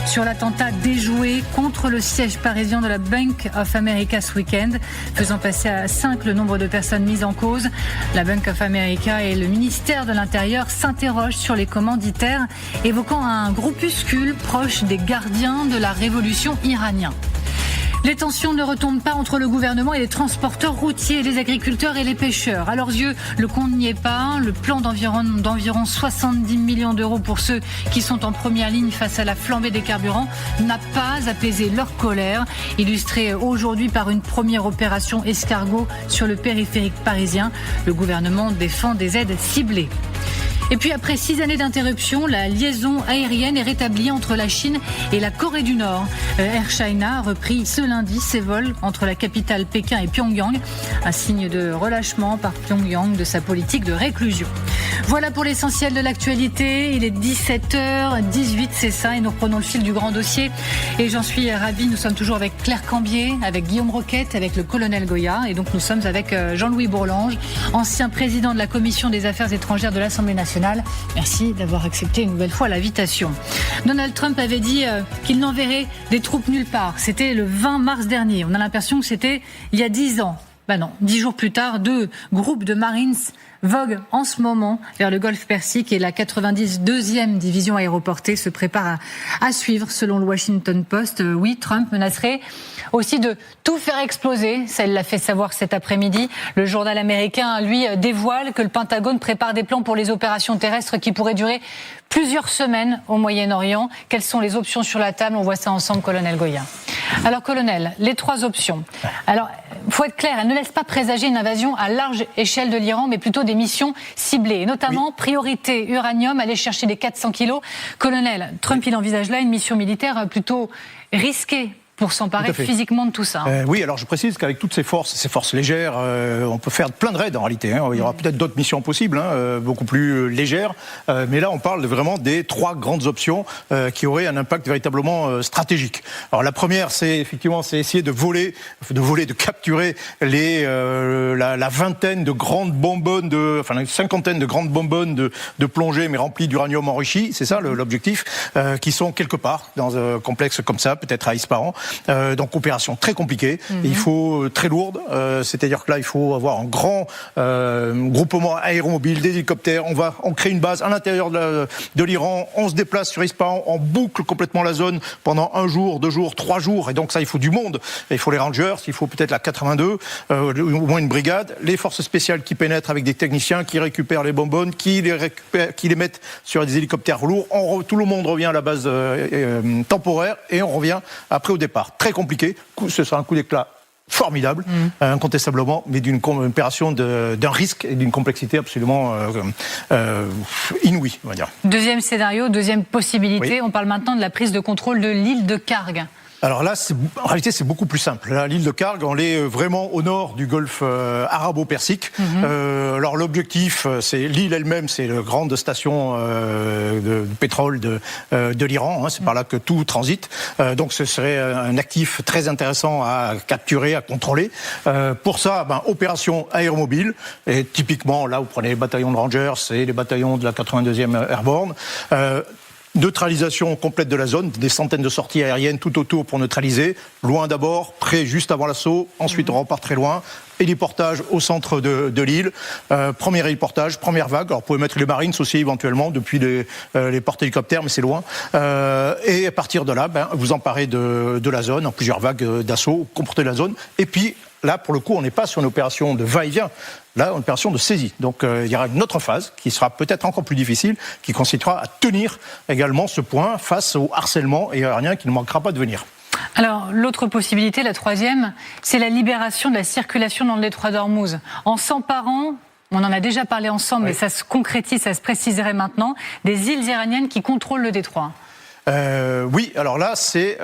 sur l'attentat déjoué contre le siège parisien de la Bank of America ce week-end, faisant passer à 5 le nombre de personnes mises en cause. La Bank of America et le ministère de l'Intérieur s'interrogent sur les commanditaires, évoquant un groupuscule proche des gardiens de la révolution iranien. Les tensions ne retombent pas entre le gouvernement et les transporteurs routiers, les agriculteurs et les pêcheurs. À leurs yeux, le compte n'y est pas. Le plan d'environ 70 millions d'euros pour ceux qui sont en première ligne face à la flambée des carburants n'a pas apaisé leur colère, illustrée aujourd'hui par une première opération escargot sur le périphérique parisien. Le gouvernement défend des aides ciblées. Et puis après 6 années d'interruption, la liaison aérienne est rétablie entre la Chine et la Corée du Nord. Air China a repris ce lundi ses vols entre la capitale Pékin et Pyongyang, un signe de relâchement par Pyongyang de sa politique de réclusion. Voilà pour l'essentiel de l'actualité. Il est 17h18, c'est ça, et nous reprenons le fil du grand dossier. Et j'en suis ravie, nous sommes toujours avec Claire Cambier, avec Guillaume Roquette, avec le colonel Goya, et donc nous sommes avec Jean-Louis Bourlanges, ancien président de la Commission des Affaires étrangères de l'Assemblée nationale. Merci d'avoir accepté une nouvelle fois l'invitation. Donald Trump avait dit qu'il n'enverrait des troupes nulle part. C'était le 20 mars dernier. On a l'impression que c'était il y a 10 ans. Ben non, 10 jours plus tard, 2 groupes de Marines voguent en ce moment vers le golfe Persique et la 92e division aéroportée se prépare à suivre, selon le Washington Post. Oui, Trump menacerait aussi de tout faire exploser. Ça, il l'a fait savoir cet après-midi. Le journal américain, lui, dévoile que le Pentagone prépare des plans pour les opérations terrestres qui pourraient durer plusieurs semaines au Moyen-Orient. Quelles sont les options sur la table? On voit ça ensemble, colonel Goya. Alors, colonel, les 3 options. Alors, faut être clair, elle ne laisse pas présager une invasion à large échelle de l'Iran, mais plutôt des missions ciblées. Et notamment, priorité uranium, aller chercher les 400 kilos. Colonel, Trump, il envisage là une mission militaire plutôt risquée pour s'emparer physiquement de tout ça. Oui, alors je précise qu'avec toutes ces forces légères, on peut faire plein de raids en réalité. Il y aura peut-être d'autres missions possibles, beaucoup plus légères. Mais là, on parle vraiment des 3 grandes options qui auraient un impact véritablement stratégique. Alors la première, c'est essayer de capturer la vingtaine de grandes bonbonnes, une cinquantaine de grandes bonbonnes de plongée, mais remplies d'uranium enrichi. C'est ça l'objectif, qui sont quelque part dans un complexe comme ça, peut-être à Ispahan. Donc opération très compliquée, il faut très lourde, c'est-à-dire que là il faut avoir un grand groupement aéromobile, des hélicoptères, on crée une base à l'intérieur de l'Iran, on se déplace sur Ispahan, on boucle complètement la zone pendant 1 jour, 2 jours, 3 jours, et donc ça il faut du monde, il faut les Rangers, il faut peut-être la 82, au moins une brigade, les forces spéciales qui pénètrent avec des techniciens qui récupèrent les bonbonnes, qui les mettent sur des hélicoptères lourds, tout le monde revient à la base temporaire et on revient après au départ. Très compliqué, ce sera un coup d'éclat formidable, incontestablement, mais d'une opération d'un risque et d'une complexité absolument inouïe, on va dire. Deuxième scénario, deuxième possibilité, on parle maintenant de la prise de contrôle de l'île de Karg. Alors là, en réalité, c'est beaucoup plus simple. Là, l'île de Kharg, on est vraiment au nord du golfe arabo-persique. Alors l'objectif, c'est l'île elle-même, c'est la grande station de pétrole de l'Iran. Hein, c'est par là que tout transite. Donc ce serait un actif très intéressant à capturer, à contrôler. Pour ça, opération aéromobile. Et typiquement, là, vous prenez les bataillons de Rangers et les bataillons de la 82e Airborne. Neutralisation complète de la zone, des centaines de sorties aériennes tout autour pour neutraliser. Loin d'abord, près juste avant l'assaut. Ensuite, on repart très loin. Héliportage au centre de l'île. Premier héliportage, première vague. Alors, vous pouvez mettre les Marines aussi éventuellement depuis les porte-hélicoptères, mais c'est loin. Et à partir de là, vous emparez de la zone en plusieurs vagues d'assaut, comportez la zone. Et puis, là, pour le coup, on n'est pas sur une opération de va-et-vient. Là, une opération de saisie. Donc, il y aura une autre phase qui sera peut-être encore plus difficile, qui consistera à tenir également ce point face au harcèlement aérien qui ne manquera pas de venir. Alors, l'autre possibilité, la troisième, c'est la libération de la circulation dans le détroit d'Ormuz. En s'emparant, on en a déjà parlé ensemble, mais ça se concrétise, ça se préciserait maintenant, des îles iraniennes qui contrôlent le détroit. Oui, alors là, c'est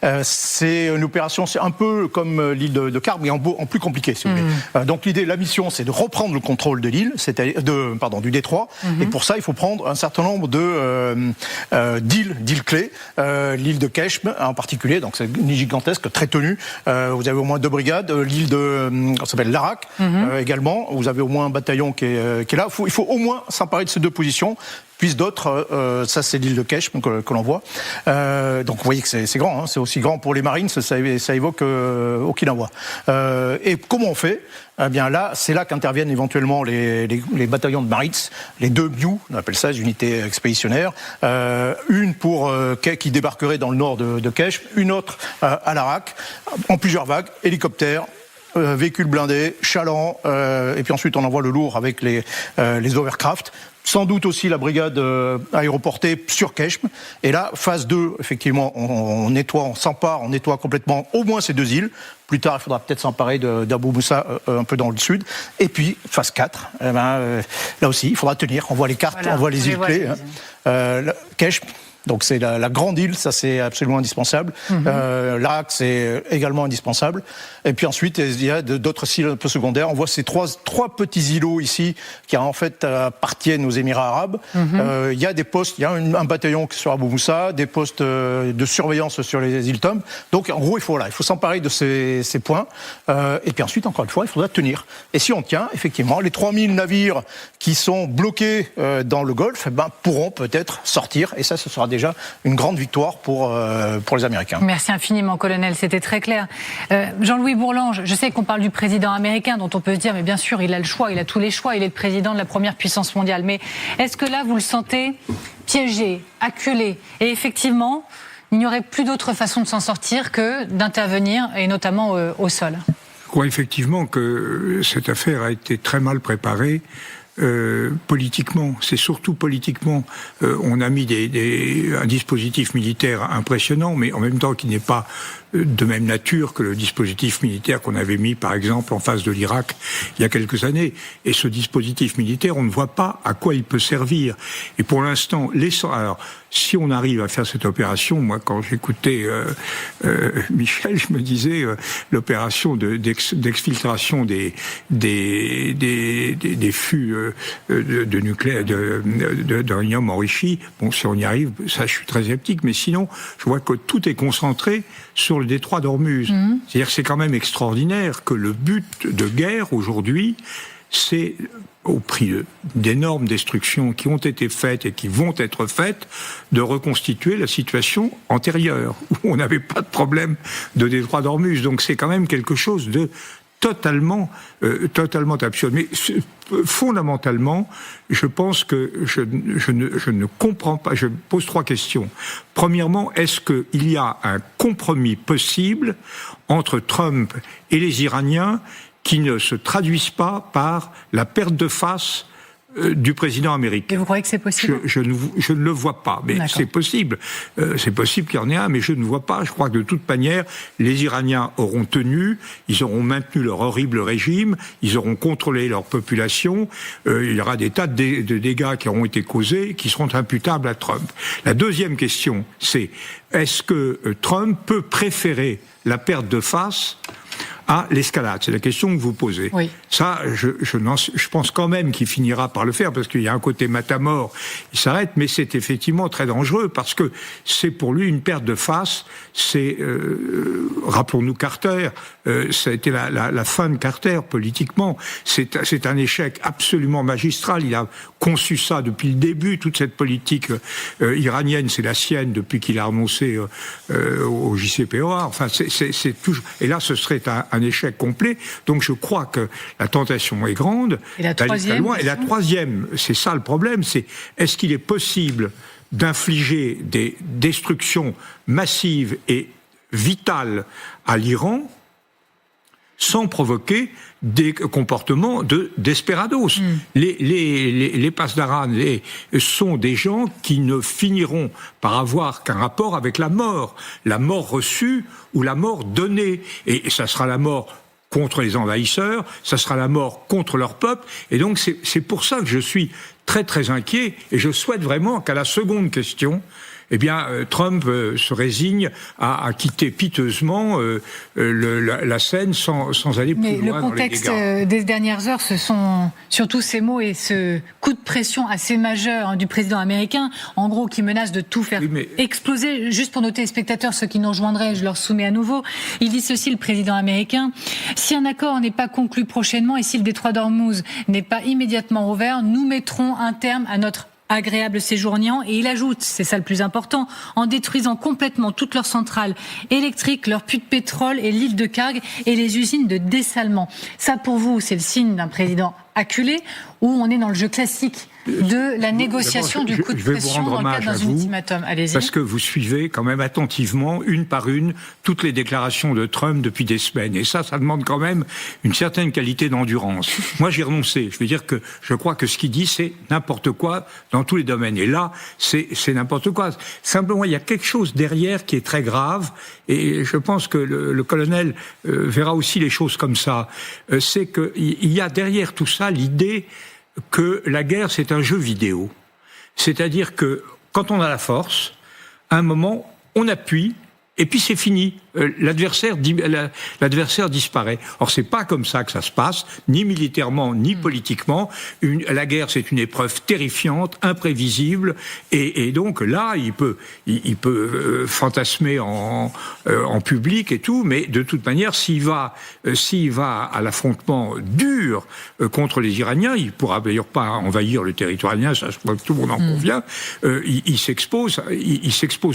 une opération, c'est un peu comme l'île de Kharg, mais en plus compliqué, si vous voulez. Donc la mission, c'est de reprendre le contrôle de l'île, du détroit. Et pour ça, il faut prendre un certain nombre d'îles clés. L'île de Keshm, en particulier, donc c'est une île gigantesque, très tenue. Vous avez au moins 2 brigades. L'île ça s'appelle l'Arak, également. Vous avez au moins un bataillon qui est là. Il faut au moins s'emparer de ces 2 positions. Puis d'autres, ça c'est l'île de Keshm que l'on voit. Donc vous voyez que c'est grand, hein, c'est aussi grand pour les Marines, ça évoque Okinawa. Et comment on fait ? Eh bien là, c'est là qu'interviennent éventuellement les bataillons de Marines, les 2 BU, on appelle ça les unités expéditionnaires, une qui débarquerait dans le nord de Keshm, une autre à l'Arak, en plusieurs vagues, hélicoptères, véhicules blindés, chalands, et puis ensuite on envoie le lourd avec les overcraft. Sans doute aussi la brigade aéroportée sur Keshm. Et là, phase 2, effectivement, on nettoie, on s'empare, on nettoie complètement au moins ces 2 îles. Plus tard, il faudra peut-être s'emparer d'Abu Moussa un peu dans le sud. Et puis, phase 4, là aussi, il faudra tenir. On voit les cartes, on voit les îles clés. Keshm. Donc c'est la grande île, ça c'est absolument indispensable. L'Arak, c'est également indispensable. Et puis ensuite, il y a d'autres îles un peu secondaires. On voit ces trois petits îlots ici qui en fait appartiennent aux Émirats arabes. Il y a des postes, il y a un bataillon sur Abu Moussa, des postes de surveillance sur les îles Tom. Donc en gros, il faut s'emparer de ces points. Et puis ensuite, encore une fois, il faudra tenir. Et si on tient, effectivement, les 3000 navires qui sont bloqués dans le Golfe pourront peut-être sortir. Et ça, ce sera déjà une grande victoire pour les Américains. Merci infiniment, colonel, c'était très clair. Jean-Louis Bourlange, je sais qu'on parle du président américain, dont on peut se dire, mais bien sûr, il a le choix, il a tous les choix, il est le président de la première puissance mondiale. Mais est-ce que là, vous le sentez piégé, acculé ? Et effectivement, il n'y aurait plus d'autre façon de s'en sortir que d'intervenir, et notamment au sol. Je crois effectivement que cette affaire a été très mal préparée. Politiquement, c'est surtout politiquement. On a mis un dispositif militaire impressionnant, mais en même temps qui n'est pas de même nature que le dispositif militaire qu'on avait mis, par exemple, en face de l'Irak il y a quelques années. Et ce dispositif militaire, on ne voit pas à quoi il peut servir. Et pour l'instant, alors, si on arrive à faire cette opération, moi, quand j'écoutais Michel, je me disais l'opération d'exfiltration des fûts de nucléaire, d'uranium enrichi. Bon, si on y arrive, ça, je suis très sceptique. Mais sinon, je vois que tout est concentré sur le détroit d'Ormuz. C'est-à-dire que c'est quand même extraordinaire que le but de guerre aujourd'hui, c'est, au prix d'énormes destructions qui ont été faites et qui vont être faites, de reconstituer la situation antérieure, où on n'avait pas de problème de détroit d'Ormuz. Donc c'est quand même quelque chose de totalement absurde. Mais fondamentalement, je pense que je ne comprends pas. Je pose 3 questions. Premièrement, est-ce qu'il y a un compromis possible entre Trump et les Iraniens qui ne se traduisent pas par la perte de face du président américain. Et vous croyez que c'est possible ? Je ne le vois pas, mais D'accord. c'est possible. C'est possible qu'il y en ait un, mais je ne vois pas. Je crois que de toute manière, les Iraniens auront tenu, ils auront maintenu leur horrible régime, ils auront contrôlé leur population. Il y aura des tas de dégâts qui auront été causés, qui seront imputables à Trump. La deuxième question, c'est est-ce que Trump peut préférer la perte de face à l'escalade? C'est la question que vous posez. Oui. Ça, je pense quand même qu'il finira par le faire, parce qu'il y a un côté matamor, il s'arrête, mais c'est effectivement très dangereux, parce que c'est pour lui une perte de face. C'est, rappelons-nous Carter, ça a été la fin de Carter politiquement. C'est un échec absolument magistral. Il a conçu ça depuis le début, toute cette politique iranienne, c'est la sienne depuis qu'il a renoncé au JCPOA. Enfin, c'est toujours. Et là, ce serait un échec complet. Donc, je crois que la tentation est grande. Et la d'aller très loin. Et la troisième, troisième, c'est ça le problème, c'est est-ce qu'il est possible d'infliger des destructions massives et vitales à l'Iran sans provoquer des comportements de desperados. Les Pasdaran sont des gens qui ne finiront par avoir qu'un rapport avec la mort reçue ou la mort donnée. Et ça sera la mort contre les envahisseurs, ça sera la mort contre leur peuple. Et donc c'est pour ça que je suis très très inquiet, et je souhaite vraiment qu'à la seconde question, eh bien, Trump se résigne à quitter piteusement la scène sans aller plus mais loin dans les dégâts. le contexte des dernières heures, ce sont surtout ces mots et ce coup de pression assez majeur du président américain, en gros, qui menace de tout faire exploser. Juste pour nos téléspectateurs, ceux qui nous rejoindraient, je leur soumets à nouveau. Il dit ceci, le président américain: si un accord n'est pas conclu prochainement et si le détroit d'Ormuz n'est pas immédiatement ouvert, nous mettrons un terme à notre agréable séjour en Iran. Et il ajoute, c'est ça le plus important, en détruisant complètement toutes leurs centrales électriques, leurs puits de pétrole et l'île de Karg et les usines de dessalement. Ça, pour vous, c'est le signe d'un président acculé, ou on est dans le jeu classique de la négociation du coup de pression dans le cadre d'un ultimatum? Allez-y. Parce que vous suivez quand même attentivement, une par une, toutes les déclarations de Trump depuis des semaines. Et ça demande quand même une certaine qualité d'endurance. Moi, j'ai renoncé. Je veux dire que je crois que ce qu'il dit, c'est n'importe quoi dans tous les domaines. Et là, c'est n'importe quoi. Simplement, il y a quelque chose derrière qui est très grave. Et je pense que le colonel verra aussi les choses comme ça. C'est qu'il y a derrière tout ça l'idée que la guerre, c'est un jeu vidéo. C'est-à-dire que quand on a la force, à un moment, on appuie, et puis c'est fini. L'adversaire disparaît. Or, c'est pas comme ça que ça se passe, ni militairement, ni politiquement. La guerre, c'est une épreuve terrifiante, imprévisible, et donc là, il peut fantasmer en public et tout, mais de toute manière, s'il va à l'affrontement dur contre les Iraniens, il pourra d'ailleurs pas envahir le territoire iranien, ça, je crois que tout le monde en convient. Il s'expose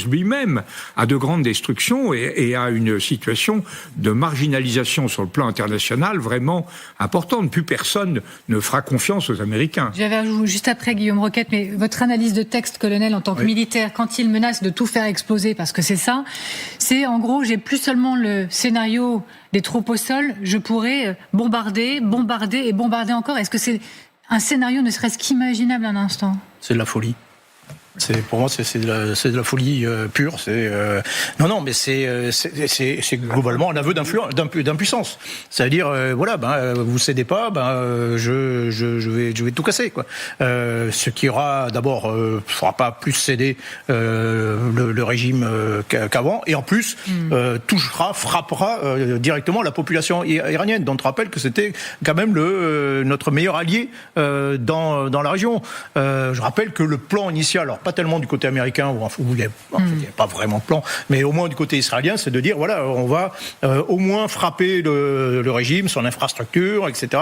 lui-même à de grandes destructions et à une situation de marginalisation sur le plan international vraiment importante. Plus personne ne fera confiance aux Américains. J'avais juste après Guillaume Roquette, mais votre analyse de texte, colonel, en tant que militaire, quand il menace de tout faire exploser, parce que c'est ça, c'est en gros, j'ai plus seulement le scénario des troupes au sol, je pourrais bombarder et bombarder encore. Est-ce que c'est un scénario ne serait-ce qu'imaginable un instant? C'est de la folie. Pour moi, c'est de la folie pure. Non, mais c'est globalement un aveu d'impuissance. C'est-à-dire, vous cédez pas, je vais tout casser, quoi. Ce qui aura d'abord fera pas plus céder le régime qu'avant, et en plus frappera directement la population iranienne, dont je rappelle que c'était quand même notre meilleur allié dans la région. Je rappelle que le plan initial, alors pas tellement du côté américain, où il n'y a pas vraiment de plan, mais au moins du côté israélien, c'est de dire, voilà, on va au moins frapper le régime, son infrastructure, etc.,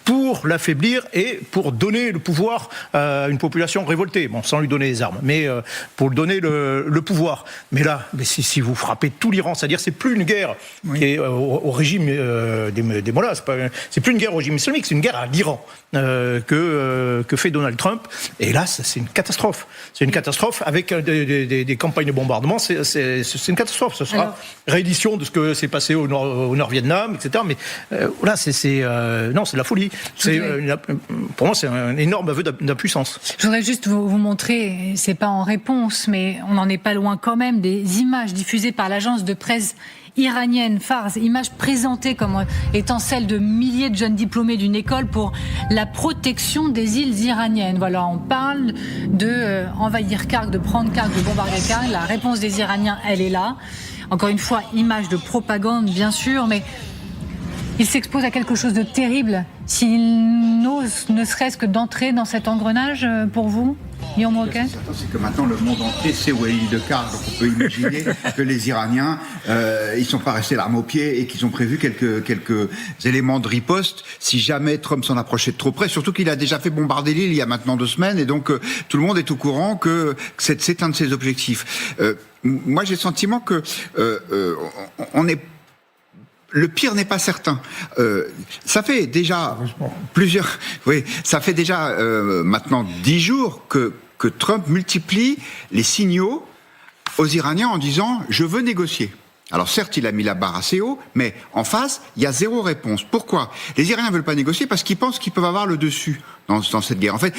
pour l'affaiblir et pour donner le pouvoir à une population révoltée, sans lui donner les armes, mais pour lui donner le pouvoir. Mais là, si vous frappez tout l'Iran, c'est-à-dire c'est plus une guerre qui est au régime des mollahs, c'est plus une guerre au régime islamique, c'est une guerre à l'Iran que fait Donald Trump, et là, c'est une catastrophe. catastrophe. C'est une catastrophe avec des campagnes de bombardement. C'est une catastrophe. Ce sera réédition de ce que s'est passé au Nord-Vietnam, etc. Mais voilà, c'est de la folie. Pour moi, c'est un énorme aveu d'impuissance. Je voudrais juste vous montrer, c'est pas en réponse, mais on n'en est pas loin quand même, des images diffusées par l'agence de presse iranienne Fars, images présentées comme étant celles de milliers de jeunes diplômés d'une école pour la protection des îles iraniennes. Voilà, on parle de envahir Kark, de prendre Kark, de bombarder Kark. La réponse des Iraniens, elle est là. Encore une fois, image de propagande, bien sûr, mais il s'expose à quelque chose de terrible s'il n'ose ne serait-ce que d'entrer dans cet engrenage, pour vous, Guillaume Roquet ? C'est que maintenant le monde entier sait où est l'île de Kark, donc on peut imaginer que les Iraniens, ils sont pas restés l'arme au pied et qu'ils ont prévu quelques éléments de riposte si jamais Trump s'en approchait de trop près, surtout qu'il a déjà fait bombarder l'île il y a maintenant 2 semaines, et donc tout le monde est au courant que c'est un de ses objectifs. Moi j'ai le sentiment que on est... Le pire n'est pas certain. Ça fait déjà maintenant 10 jours que Trump multiplie les signaux aux Iraniens en disant « je veux négocier ». Alors certes, il a mis la barre assez haut, mais en face, il y a 0 réponse. Pourquoi ? Les Iraniens ne veulent pas négocier parce qu'ils pensent qu'ils peuvent avoir le dessus dans cette guerre. En fait,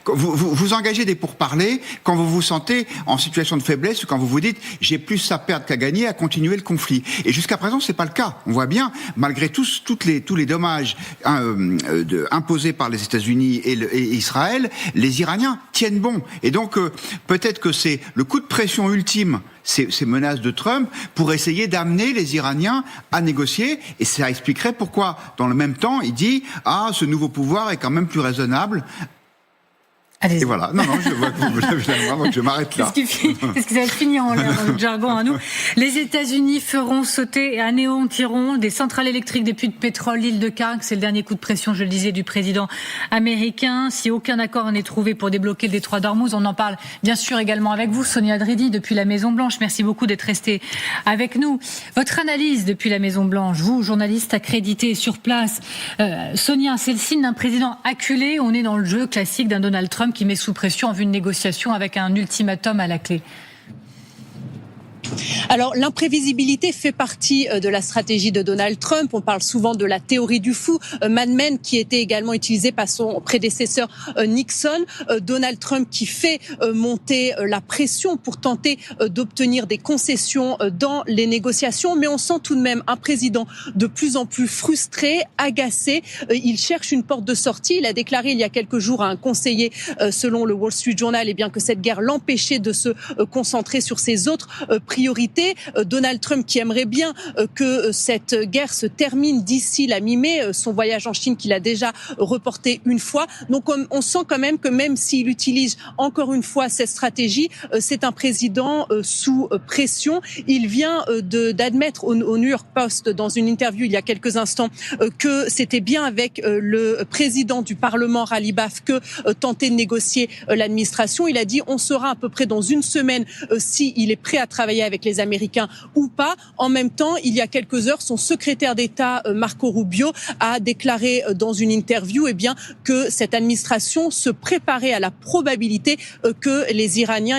vous engagez des pourparlers quand vous vous sentez en situation de faiblesse ou quand vous vous dites j'ai plus à perdre qu'à gagner à continuer le conflit. Et jusqu'à présent, c'est pas le cas. On voit bien, malgré tous les dommages imposés par les États-Unis et Israël, les Iraniens tiennent bon. Et donc peut-être que c'est le coup de pression ultime, ces menaces de Trump, pour essayer d'amener les Iraniens à négocier. Et ça expliquerait pourquoi, dans le même temps, il dit ce nouveau pouvoir est quand même plus raisonnable. Allez-y. Et voilà. Non, je vois que vous l'avez la main, donc je m'arrête là. Qu'est-ce que ça va finir en l'air dans notre jargon à nous. Les États-Unis feront sauter et anéantiront des centrales électriques, des puits de pétrole, l'île de Kark. C'est le dernier coup de pression, je le disais, du président américain. Si aucun accord n'est trouvé pour débloquer le détroit d'Ormuz, on en parle bien sûr également avec vous, Sonia Dridi, depuis la Maison-Blanche. Merci beaucoup d'être restée avec nous. Votre analyse depuis la Maison-Blanche, vous, journaliste accrédité sur place. Sonia, c'est le signe d'un président acculé. On est dans le jeu classique d'un Donald Trump qui met sous pression en vue de négociation avec un ultimatum à la clé. Alors, l'imprévisibilité fait partie de la stratégie de Donald Trump. On parle souvent de la théorie du fou, Mad Men, qui était également utilisée par son prédécesseur Nixon. Donald Trump qui fait monter la pression pour tenter d'obtenir des concessions dans les négociations. Mais on sent tout de même un président de plus en plus frustré, agacé. Il cherche une porte de sortie. Il a déclaré il y a quelques jours à un conseiller, selon le Wall Street Journal, que cette guerre l'empêchait de se concentrer sur ses autres priorités. Donald Trump qui aimerait bien que cette guerre se termine d'ici la mi-mai, son voyage en Chine qu'il a déjà reporté une fois. Donc on sent quand même que même s'il utilise encore une fois cette stratégie, c'est un président sous pression. Il vient d'admettre au New York Post dans une interview il y a quelques instants que c'était bien avec le président du Parlement Rally Baf que tenter de négocier l'administration. Il a dit on saura à peu près dans une semaine s'il est prêt à travailler avec les Américains ou pas. En même temps, il y a quelques heures, son secrétaire d'État Marco Rubio a déclaré dans une interview que cette administration se préparait à la probabilité que les Iraniens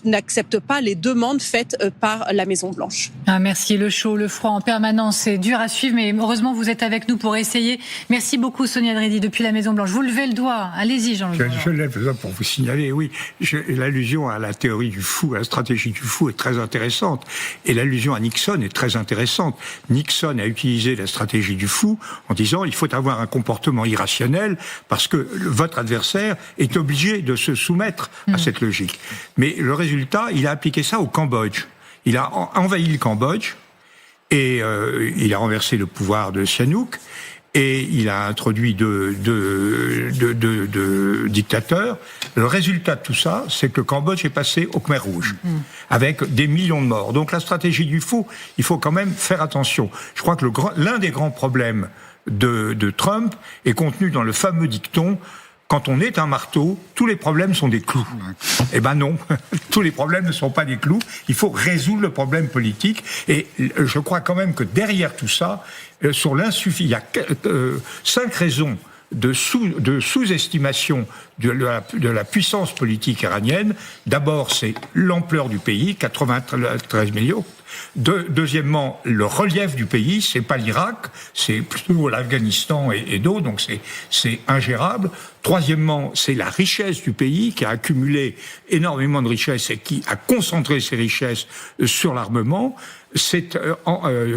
n'acceptent pas les demandes faites par la Maison-Blanche. Merci. Le chaud, le froid en permanence, c'est dur à suivre, mais heureusement vous êtes avec nous pour essayer. Merci beaucoup Sonia Dridi depuis la Maison-Blanche. Vous levez le doigt. Allez-y Jean-Luc. Je lève le doigt pour vous signaler, oui. L'allusion à la théorie du fou, à la stratégie du fou est très intéressante. Et l'allusion à Nixon est très intéressante. Nixon a utilisé la stratégie du fou en disant il faut avoir un comportement irrationnel parce que votre adversaire est obligé de se soumettre à cette logique. Mais le résultat, il a appliqué ça au Cambodge. Il a envahi le Cambodge et il a renversé le pouvoir de Sihanouk. Et il a introduit deux dictateurs. Le résultat de tout ça, c'est que le Cambodge est passé au Khmer Rouge, avec des millions de morts. Donc la stratégie du fou, il faut quand même faire attention. Je crois que l'un des grands problèmes de Trump est contenu dans le fameux dicton « Quand on est un marteau, tous les problèmes sont des clous ». Eh ben non, tous les problèmes ne sont pas des clous. Il faut résoudre le problème politique. Et je crois quand même que derrière tout ça, il y a 5 raisons de sous-estimation de la puissance politique iranienne. D'abord, c'est l'ampleur du pays, 93 millions. Deuxièmement, le relief du pays, c'est pas l'Irak, c'est plutôt l'Afghanistan et d'autres, donc c'est ingérable. Troisièmement, c'est la richesse du pays qui a accumulé énormément de richesses et qui a concentré ses richesses sur l'armement.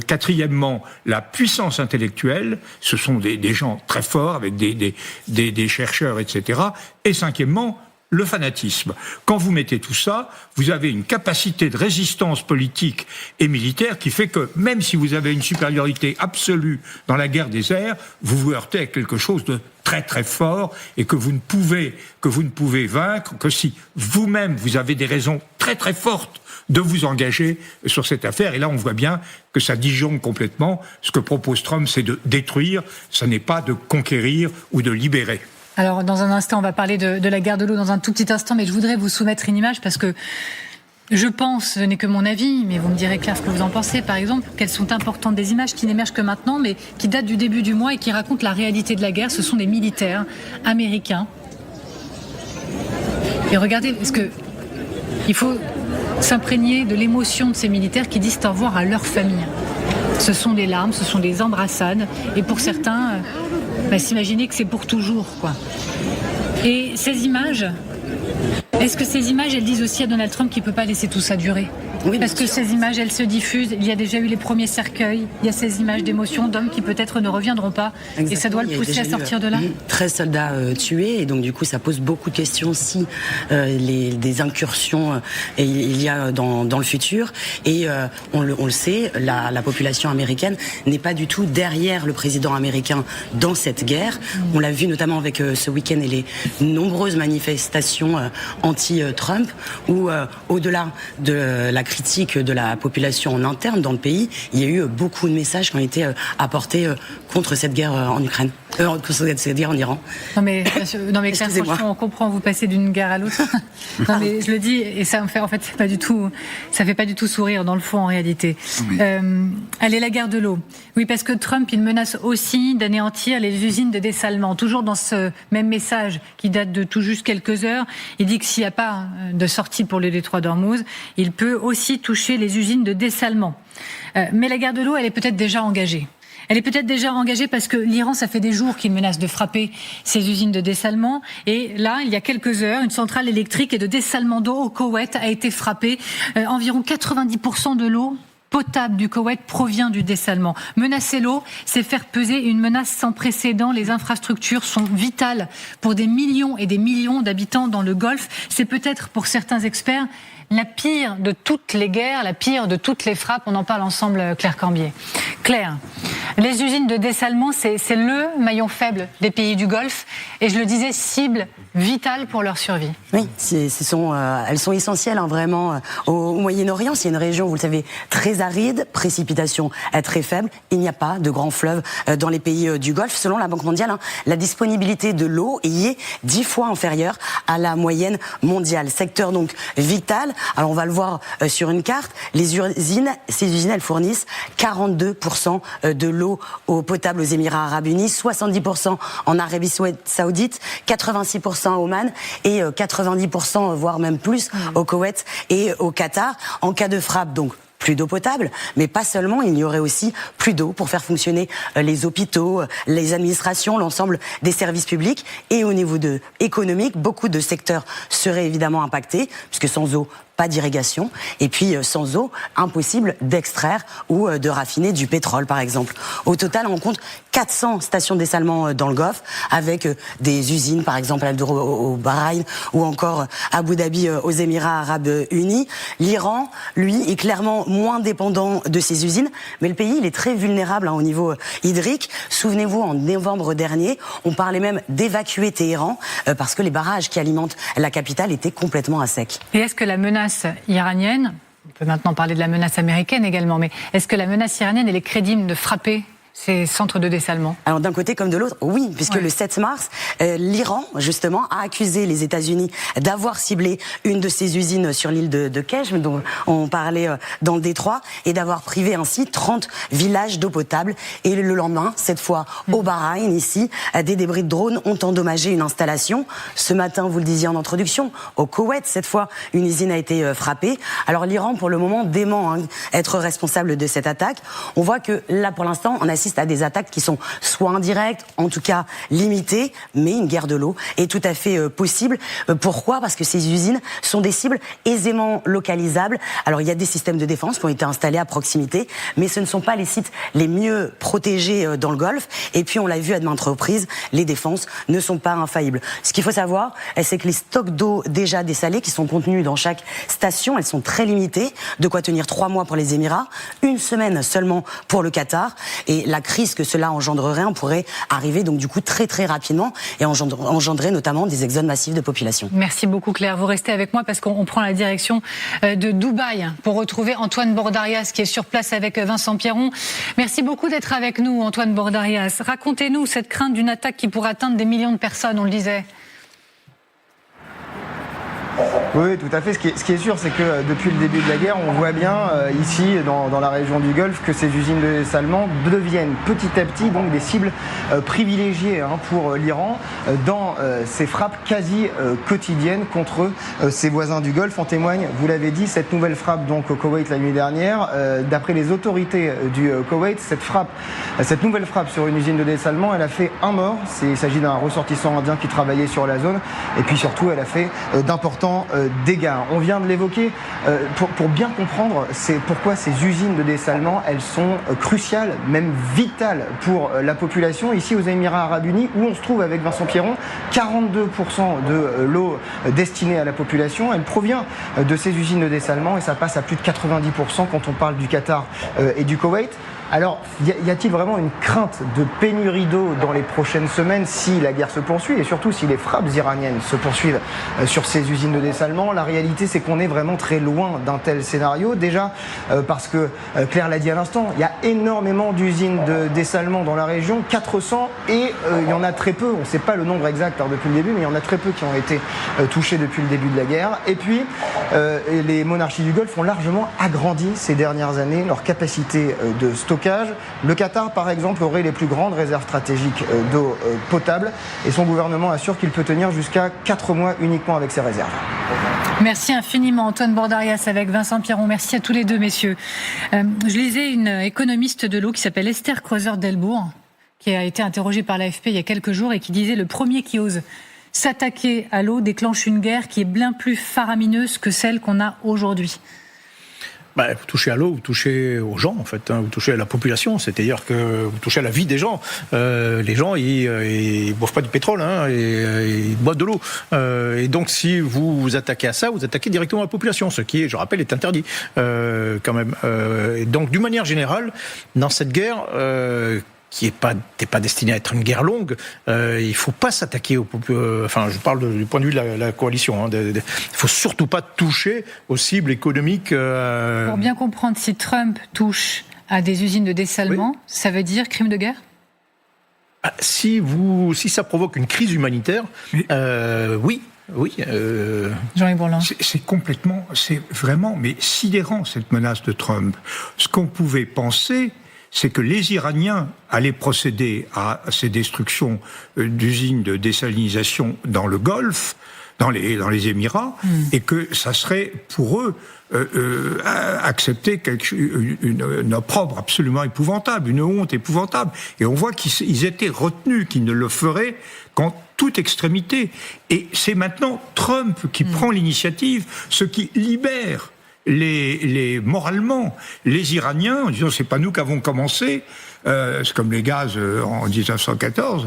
Quatrièmement, la puissance intellectuelle, ce sont des gens très forts avec des chercheurs, etc. Et cinquièmement, le fanatisme. Quand vous mettez tout ça, vous avez une capacité de résistance politique et militaire qui fait que même si vous avez une supériorité absolue dans la guerre des airs, vous vous heurtez à quelque chose de très très fort et que vous ne pouvez vaincre que si vous-même vous avez des raisons très très fortes de vous engager sur cette affaire. Et là, on voit bien que ça disjonque complètement. Ce que propose Trump, c'est de détruire, ça n'est pas de conquérir ou de libérer. Alors, dans un instant, on va parler de la guerre de l'eau dans un tout petit instant, mais je voudrais vous soumettre une image parce que je pense, ce n'est que mon avis, mais vous me direz, Claire, ce que vous en pensez, par exemple, qu'elles sont importantes, des images qui n'émergent que maintenant, mais qui datent du début du mois et qui racontent la réalité de la guerre. Ce sont des militaires américains. Et regardez, parce que il faut s'imprégner de l'émotion de ces militaires qui disent au revoir à leur famille. Ce sont des larmes, ce sont des embrassades, et pour certains, s'imaginer que c'est pour toujours, quoi. Et ces images, est-ce que ces images, elles disent aussi à Donald Trump qu'il ne peut pas laisser tout ça durer ? Oui, parce que ces images, elles se diffusent. Il y a déjà eu les premiers cercueils. Il y a ces images d'émotions d'hommes qui peut-être ne reviendront pas. Exactement. Et ça doit le pousser à sortir de là. 13 soldats tués. Et donc, du coup, ça pose beaucoup de questions si des incursions il y a dans le futur. Et on le sait, la population américaine n'est pas du tout derrière le président américain dans cette guerre. On l'a vu notamment avec ce week-end et les nombreuses manifestations anti-Trump où, au-delà de la critique de la population en interne dans le pays, il y a eu beaucoup de messages qui ont été apportés contre cette guerre en Ukraine, contre cette guerre en Iran. Non mais Claire, franchement, on comprend, vous passez d'une guerre à l'autre. Non mais je le dis et ça me fait, en fait, ça fait pas du tout sourire dans le fond en réalité. Oui. Allez, la guerre de l'eau. Oui, parce que Trump, il menace aussi d'anéantir les usines de dessalement. Toujours dans ce même message qui date de tout juste quelques heures, il dit que s'il n'y a pas de sortie pour le détroit d'Ormuz, il peut aussi toucher les usines de dessalement. Mais la guerre de l'eau, elle est peut-être déjà engagée. Elle est peut-être déjà engagée parce que l'Iran, ça fait des jours qu'il menace de frapper ses usines de dessalement. Et là, il y a quelques heures, une centrale électrique et de dessalement d'eau au Koweït a été frappée. Environ 90% de l'eau potable du Koweït provient du dessalement. Menacer l'eau, c'est faire peser une menace sans précédent. Les infrastructures sont vitales pour des millions et des millions d'habitants dans le Golfe. C'est peut-être, pour certains experts, la pire de toutes les guerres, la pire de toutes les frappes. On en parle ensemble, Claire Cambier. Claire, les usines de dessalement, c'est le maillon faible des pays du Golfe. Et je le disais, cible vitale pour leur survie. Oui, elles sont essentielles vraiment au Moyen-Orient. C'est une région, vous le savez, très aride, précipitations très faibles. Il n'y a pas de grands fleuves dans les pays du Golfe. Selon la Banque mondiale, la disponibilité de l'eau y est 10 fois inférieure à la moyenne mondiale. Secteur donc vital. Alors on va le voir sur une carte. Ces usines, elles fournissent 42% de l'eau eau potable aux Émirats Arabes Unis, 70% en Arabie Saoudite, 86% au Oman et 90%, voire même plus, au Koweït et au Qatar. En cas de frappe, donc, plus d'eau potable, mais pas seulement, il y aurait aussi plus d'eau pour faire fonctionner les hôpitaux, les administrations, l'ensemble des services publics. Et au niveau économique, beaucoup de secteurs seraient évidemment impactés, puisque sans eau, pas d'irrigation, et puis sans eau, impossible d'extraire ou de raffiner du pétrole, par exemple. Au total, on compte 400 stations de dessalement dans le Golfe, avec des usines, par exemple, au Bahreïn, ou encore à Abu Dhabi, aux Émirats Arabes Unis. L'Iran, lui, est clairement moins dépendant de ces usines, mais le pays, il est très vulnérable au niveau hydrique. Souvenez-vous, en novembre dernier, on parlait même d'évacuer Téhéran, parce que les barrages qui alimentent la capitale étaient complètement à sec. Et est-ce que la menace iranienne, on peut maintenant parler de la menace américaine également, mais est-ce que la menace iranienne, elle est crédible de frapper ces centres de dessalement? Alors d'un côté comme de l'autre, oui, puisque le 7 mars, l'Iran, justement, a accusé les États-Unis d'avoir ciblé une de ces usines sur l'île de Kej, dont on parlait dans le détroit, et d'avoir privé ainsi 30 villages d'eau potable. Et le lendemain, cette fois au Bahreïn, ici, des débris de drones ont endommagé une installation. Ce matin, vous le disiez en introduction, au Koweït, cette fois, une usine a été frappée. Alors l'Iran, pour le moment, dément être responsable de cette attaque. On voit que là, pour l'instant, on assiste à des attaques qui sont soit indirectes, en tout cas limitées, mais une guerre de l'eau est tout à fait possible. Pourquoi ? Parce que ces usines sont des cibles aisément localisables. Alors il y a des systèmes de défense qui ont été installés à proximité, mais ce ne sont pas les sites les mieux protégés dans le Golfe. Et puis on l'a vu à de maintes reprises, les défenses ne sont pas infaillibles. Ce qu'il faut savoir, c'est que les stocks d'eau déjà dessalés qui sont contenus dans chaque station, elles sont très limitées, de quoi tenir 3 mois pour les Émirats, 1 semaine seulement pour le Qatar, et la crise que cela engendrerait, on pourrait arriver donc du coup très très rapidement et engendrer notamment des exodes massifs de population. Merci beaucoup Claire, vous restez avec moi parce qu'on prend la direction de Dubaï pour retrouver Antoine Bordarias qui est sur place avec Vincent Pierron. Merci beaucoup d'être avec nous Antoine Bordarias. Racontez-nous cette crainte d'une attaque qui pourrait atteindre des millions de personnes, on le disait. Oui, tout à fait. Ce qui est sûr, c'est que depuis le début de la guerre, on voit bien ici, dans la région du Golfe, que ces usines de dessalement deviennent petit à petit donc des cibles privilégiées pour l'Iran dans ces frappes quasi quotidiennes contre ses voisins du Golfe. En témoigne, vous l'avez dit, cette nouvelle frappe donc au Koweït la nuit dernière. D'après les autorités du Koweït, cette nouvelle frappe sur une usine de dessalement, elle a fait 1 mort. Il s'agit d'un ressortissant indien qui travaillait sur la zone. Et puis surtout, elle a fait d'importants dégâts. On vient de l'évoquer. Pour bien comprendre pourquoi ces usines de dessalement, elles sont cruciales, même vitales pour la population. Ici aux Émirats Arabes Unis, où on se trouve avec Vincent Pierron, 42% de l'eau destinée à la population, elle provient de ces usines de dessalement et ça passe à plus de 90% quand on parle du Qatar et du Koweït. Alors, y a-t-il vraiment une crainte de pénurie d'eau dans les prochaines semaines si la guerre se poursuit et surtout si les frappes iraniennes se poursuivent sur ces usines de dessalement? La réalité, c'est qu'on est vraiment très loin d'un tel scénario. Déjà, parce que, Claire l'a dit à l'instant, il y a énormément d'usines de dessalement dans la région, 400, et il y en a très peu, on ne sait pas le nombre exact depuis le début, mais il y en a très peu qui ont été touchés depuis le début de la guerre. Et puis, les monarchies du Golfe ont largement agrandi ces dernières années leur capacité de stockage. Le Qatar, par exemple, aurait les plus grandes réserves stratégiques d'eau potable et son gouvernement assure qu'il peut tenir jusqu'à 4 mois uniquement avec ses réserves. Merci infiniment Antoine Bordarias avec Vincent Pierron. Merci à tous les deux messieurs. Je lisais une économiste de l'eau qui s'appelle Esther Creuser-Delbourg, qui a été interrogée par l'AFP il y a quelques jours et qui disait: le premier qui ose s'attaquer à l'eau déclenche une guerre qui est bien plus faramineuse que celle qu'on a aujourd'hui. Vous touchez à l'eau, vous touchez aux gens en fait, vous touchez à la population, c'est-à-dire que vous touchez à la vie des gens. Les gens, ils boivent pas du pétrole, ils boivent de l'eau. Et donc si vous vous attaquez à ça, vous attaquez directement à la population, ce qui, je rappelle, est interdit quand même. Et donc d'une manière générale, dans cette guerre qui n'est pas destiné à être une guerre longue, il faut pas s'attaquer aux je parle du point de vue de la coalition. Il faut surtout pas toucher aux cibles économiques. Pour bien comprendre, si Trump touche à des usines de dessalement, ça veut dire crime de guerre ? Si ça provoque une crise humanitaire, oui. Oui, Jean-Yves Bourlange. C'est vraiment sidérant cette menace de Trump. Ce qu'on pouvait penser, c'est que les Iraniens allaient procéder à ces destructions d'usines de désalinisation dans le Golfe, dans les Émirats, et que ça serait pour eux accepter une opprobre absolument épouvantable, une honte épouvantable. Et on voit qu'ils étaient retenus, qu'ils ne le feraient qu'en toute extrémité. Et c'est maintenant Trump qui prend l'initiative, ce qui libère moralement les Iraniens, en disant c'est pas nous qui avons commencé, c'est comme les gaz en 1914,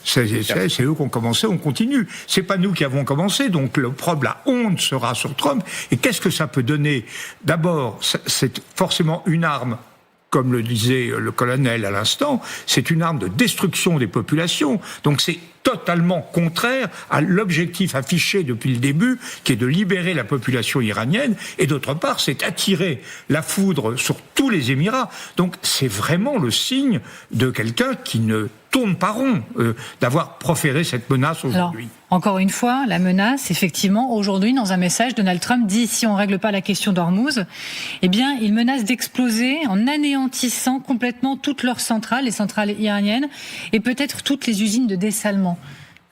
c'est eux qui ont commencé, on continue. C'est pas nous qui avons commencé, donc l'opprobre, la honte sera sur Trump. Et qu'est-ce que ça peut donner ? D'abord, c'est forcément une arme comme le disait le colonel à l'instant, c'est une arme de destruction des populations. Donc c'est totalement contraire à l'objectif affiché depuis le début, qui est de libérer la population iranienne, et d'autre part, c'est attirer la foudre sur tous les Émirats. Donc c'est vraiment le signe de quelqu'un qui ne tourne pas rond d'avoir proféré cette menace aujourd'hui. Alors, encore une fois, la menace, effectivement, aujourd'hui, dans un message, Donald Trump dit, si on ne règle pas la question d'Ormuz, eh bien, il menace d'exploser en anéantissant complètement toutes leurs centrales, les centrales iraniennes, et peut-être toutes les usines de dessalement.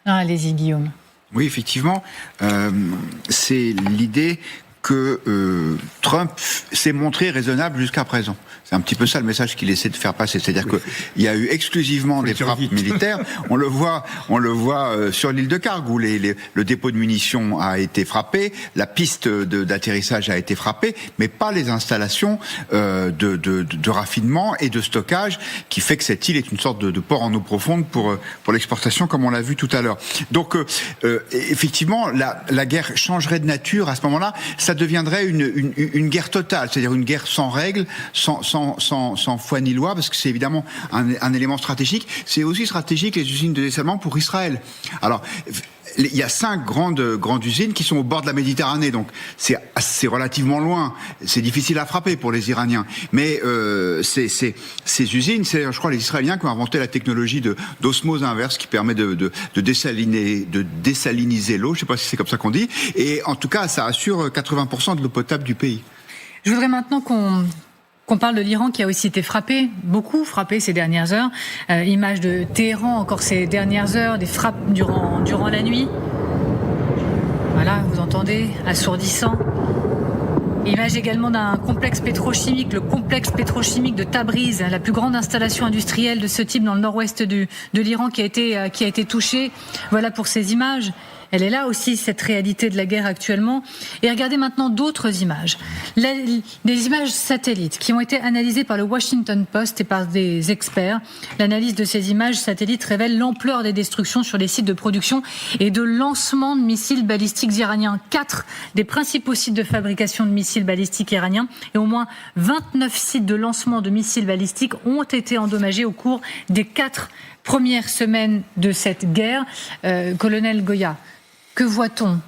Allez-y, Guillaume. Oui, effectivement, c'est l'idée que Trump s'est montré raisonnable jusqu'à présent. C'est un petit peu ça le message qu'il essaie de faire passer. C'est-à-dire qu'il y a eu exclusivement des frappes militaires. On le voit sur l'île de Karg où le dépôt de munitions a été frappé, la piste d'atterrissage a été frappée, mais pas les installations de raffinement et de stockage qui fait que cette île est une sorte de port en eau profonde pour l'exportation, comme on l'a vu tout à l'heure. Donc, effectivement, la guerre changerait de nature à ce moment-là. Ça deviendrait une guerre totale, c'est-à-dire une guerre sans règles, sans foi ni loi, parce que c'est évidemment un élément stratégique. C'est aussi stratégique les usines de dessalement pour Israël. Alors, il y a 5 grandes usines qui sont au bord de la Méditerranée, donc c'est relativement loin, c'est difficile à frapper pour les Iraniens. Mais ces usines, c'est, je crois, les Israéliens qui ont inventé la technologie d'osmose inverse qui permet de désaliniser l'eau. Je ne sais pas si c'est comme ça qu'on dit. Et en tout cas, ça assure 80% de l'eau potable du pays. Je voudrais maintenant qu'on parle de l'Iran qui a aussi été beaucoup frappé ces dernières heures. Image de Téhéran encore ces dernières heures, des frappes durant la nuit. Voilà, vous entendez, assourdissant. Image également d'un complexe pétrochimique, le complexe pétrochimique de Tabriz, la plus grande installation industrielle de ce type dans le nord-ouest de l'Iran qui a été touchée. Voilà pour ces images. Elle est là aussi, cette réalité de la guerre actuellement. Et regardez maintenant d'autres images. Des images satellites qui ont été analysées par le Washington Post et par des experts. L'analyse de ces images satellites révèle l'ampleur des destructions sur les sites de production et de lancement de missiles balistiques iraniens. 4 des principaux sites de fabrication de missiles balistiques iraniens et au moins 29 sites de lancement de missiles balistiques ont été endommagés au cours des 4 premières semaines de cette guerre. Colonel Goya, que voit-on ?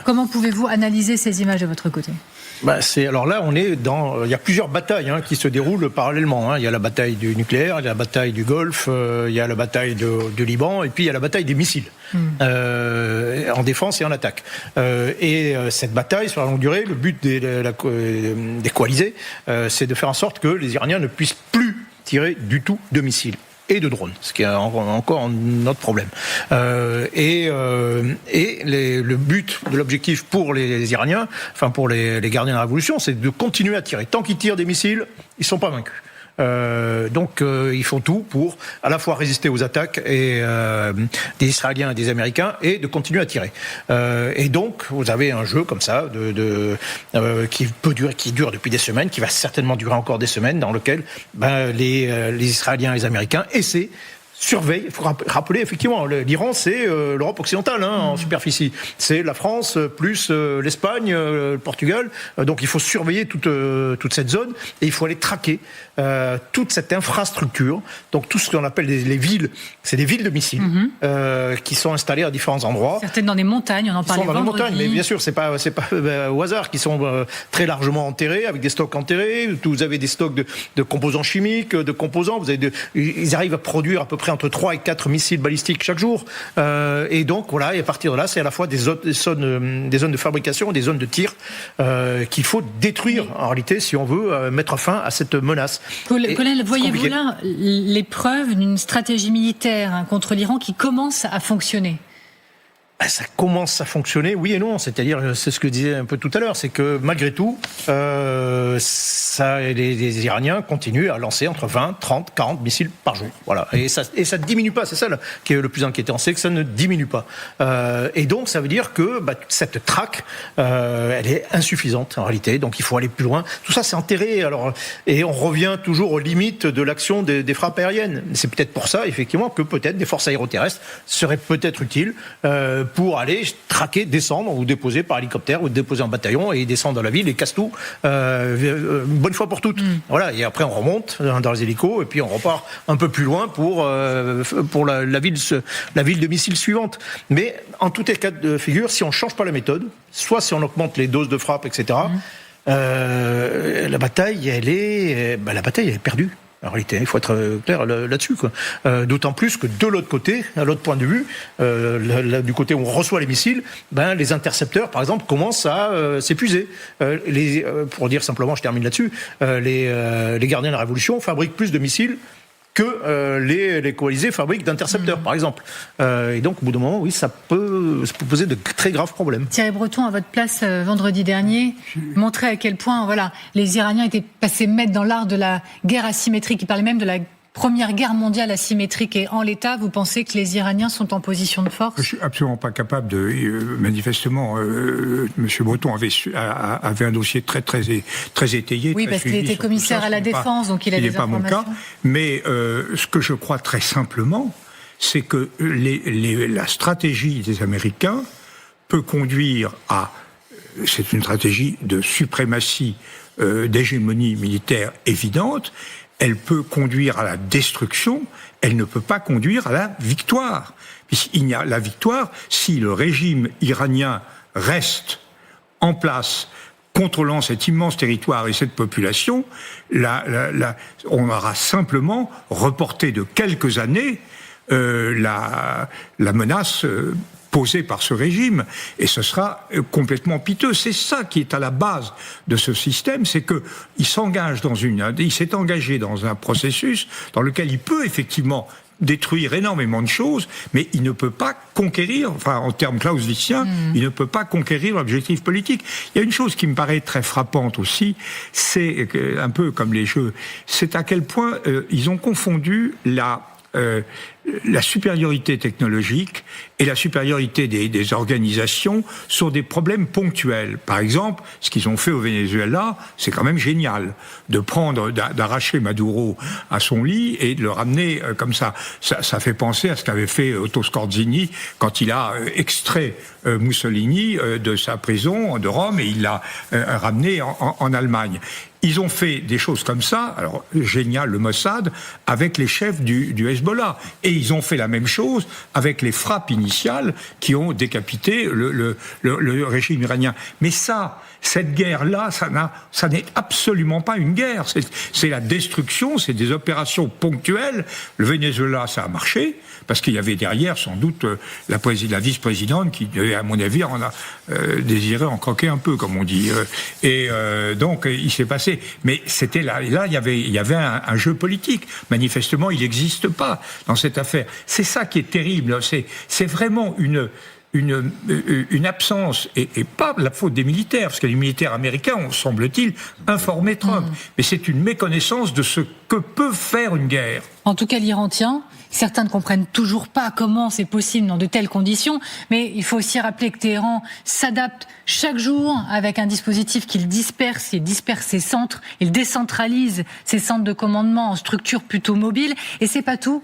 Comment pouvez-vous analyser ces images de votre côté ? Alors là, il y a plusieurs batailles qui se déroulent parallèlement. Il y a la bataille du nucléaire, il y a la bataille du Golfe, il y a la bataille de Liban, et puis il y a la bataille des missiles, en défense et en attaque. Et cette bataille, sur la longue durée, le but des coalisés, c'est de faire en sorte que les Iraniens ne puissent plus tirer du tout de missiles et de drones, ce qui est encore un autre problème. Le but de l'objectif pour les Iraniens, enfin pour les gardiens de la révolution, c'est de continuer à tirer. Tant qu'ils tirent des missiles, ils ne sont pas vaincus. Donc ils font tout pour à la fois résister aux attaques des Israéliens et des Américains et de continuer à tirer. Et donc vous avez un jeu comme ça qui dure depuis des semaines, qui va certainement durer encore des semaines, dans lequel les Israéliens et les Américains essaient, surveille. Il faut rappeler, effectivement, l'Iran, c'est l'Europe occidentale en superficie. C'est la France plus l'Espagne, le Portugal. Donc il faut surveiller toute cette zone et il faut aller traquer toute cette infrastructure. Donc tout ce qu'on appelle les villes, c'est des villes de missiles qui sont installées à différents endroits. Certaines dans des montagnes, on en parlait vendredi. Dans les montagnes, mais bien sûr, c'est pas au hasard, qui sont très largement enterrés, avec des stocks enterrés. Vous avez des stocks de composants chimiques, de composants. Ils arrivent à produire à peu près entre 3 et 4 missiles balistiques chaque jour. Et donc, voilà, et à partir de là, c'est à la fois des zones de fabrication et des zones de tir qu'il faut détruire, en réalité, si on veut mettre fin à cette menace. Colonel, voyez-vous là les preuves d'une stratégie militaire contre l'Iran qui commence à fonctionner ? Ça commence à fonctionner, oui et non. C'est-à-dire, c'est ce que je disais un peu tout à l'heure, c'est que malgré tout, les Iraniens continuent à lancer entre 20, 30, 40 missiles par jour. Voilà. Et ça ne diminue pas, c'est ça là, qui est le plus inquiétant, c'est que ça ne diminue pas. Et donc, ça veut dire que cette traque, elle est insuffisante en réalité. Donc, il faut aller plus loin. Tout ça, c'est enterré. Et on revient toujours aux limites de l'action des frappes aériennes. C'est peut-être pour ça, effectivement, que peut-être des forces aéroterrestres seraient peut-être utiles. pour aller traquer, descendre ou déposer par hélicoptère ou déposer en bataillon et descendre dans la ville et casse tout une bonne fois pour toutes. Voilà, et après on remonte dans les hélicos et puis on repart un peu plus loin pour la ville de missiles suivante. Mais en tout cas de figure, si on change pas la méthode, soit si on augmente les doses de frappe, etc., la bataille elle est perdue. En réalité, il faut être clair là-dessus, quoi. D'autant plus que de l'autre côté, à l'autre point de vue, du côté où on reçoit les missiles, les intercepteurs, par exemple, commencent à s'épuiser. Pour dire simplement, je termine là-dessus, les gardiens de la Révolution fabriquent plus de missiles que les coalisés fabriquent d'intercepteurs, par exemple. Et donc, au bout d'un moment, oui, ça peut poser de très graves problèmes. Thierry Breton, à votre place, vendredi dernier, montrait à quel point les Iraniens étaient passés maîtres dans l'art de la guerre asymétrique. Il parlait même de la Première guerre mondiale asymétrique. Et en l'état, vous pensez que les Iraniens sont en position de force ? Je suis absolument pas capable de... manifestement, M. Breton avait un dossier très étayé. Oui, parce qu'il était commissaire à la défense, donc il a des informations. Ce n'est pas mon cas. Mais ce que je crois très simplement, c'est que la stratégie des Américains peut conduire à... C'est une stratégie de suprématie, d'hégémonie militaire évidente. Elle peut conduire à la destruction, elle ne peut pas conduire à la victoire. Puisqu'il y a la victoire si le régime iranien reste en place, contrôlant cet immense territoire et cette population, on aura simplement reporté de quelques années la menace posée par ce régime, et ce sera complètement piteux. C'est ça qui est à la base de ce système, c'est que il s'est engagé dans un processus dans lequel il peut effectivement détruire énormément de choses, mais il ne peut pas conquérir, enfin en termes clausewitziens, il ne peut pas conquérir l'objectif politique. Il y a une chose qui me paraît très frappante aussi, c'est un peu comme les jeux, c'est à quel point ils ont confondu la supériorité technologique et la supériorité des organisations sur des problèmes ponctuels. Par exemple, ce qu'ils ont fait au Venezuela, c'est quand même génial d'arracher Maduro à son lit et de le ramener comme ça. Ça fait penser à ce qu'avait fait Otto Skorzeny quand il a extrait Mussolini de sa prison de Rome et il l'a ramené en Allemagne. Ils ont fait des choses comme ça, alors génial, le Mossad, avec les chefs du Hezbollah. Et ils ont fait la même chose avec les frappes initiales qui ont décapité le régime iranien. Mais cette guerre-là, ça n'est absolument pas une guerre. C'est la destruction, c'est des opérations ponctuelles. Le Venezuela, ça a marché, parce qu'il y avait derrière, sans doute, la vice-présidente qui, à mon avis, en a désiré en croquer un peu, comme on dit. Donc, il s'est passé. Mais c'était là il y avait un jeu politique. Manifestement, il n'existe pas dans cette affaire. C'est ça qui est terrible. C'est vraiment une absence, et pas la faute des militaires, parce que les militaires américains ont, semble-t-il, informé Trump. Mais c'est une méconnaissance de ce que peut faire une guerre. En tout cas, l'Iran tient. Certains ne comprennent toujours pas comment c'est possible dans de telles conditions, mais il faut aussi rappeler que Téhéran s'adapte chaque jour avec un dispositif qu'il disperse. Il disperse ses centres, il décentralise ses centres de commandement en structures plutôt mobiles. Et c'est pas tout.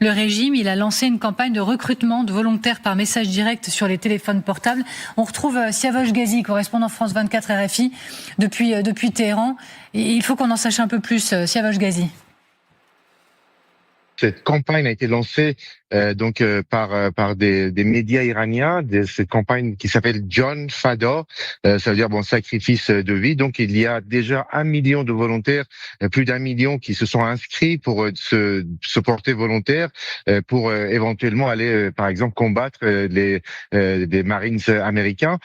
Le régime, il a lancé une campagne de recrutement de volontaires par message direct sur les téléphones portables. On retrouve Siavash Ghazi, correspondant France 24 RFI, depuis Téhéran. Et il faut qu'on en sache un peu plus, Siavash Ghazi. Cette campagne a été lancée par des médias iraniens, cette campagne qui s'appelle John Fador, ça veut dire sacrifice de vie. Donc il y a déjà 1 million de volontaires, plus d'1 million qui se sont inscrits pour se porter volontaires pour éventuellement aller par exemple combattre des Marines américains.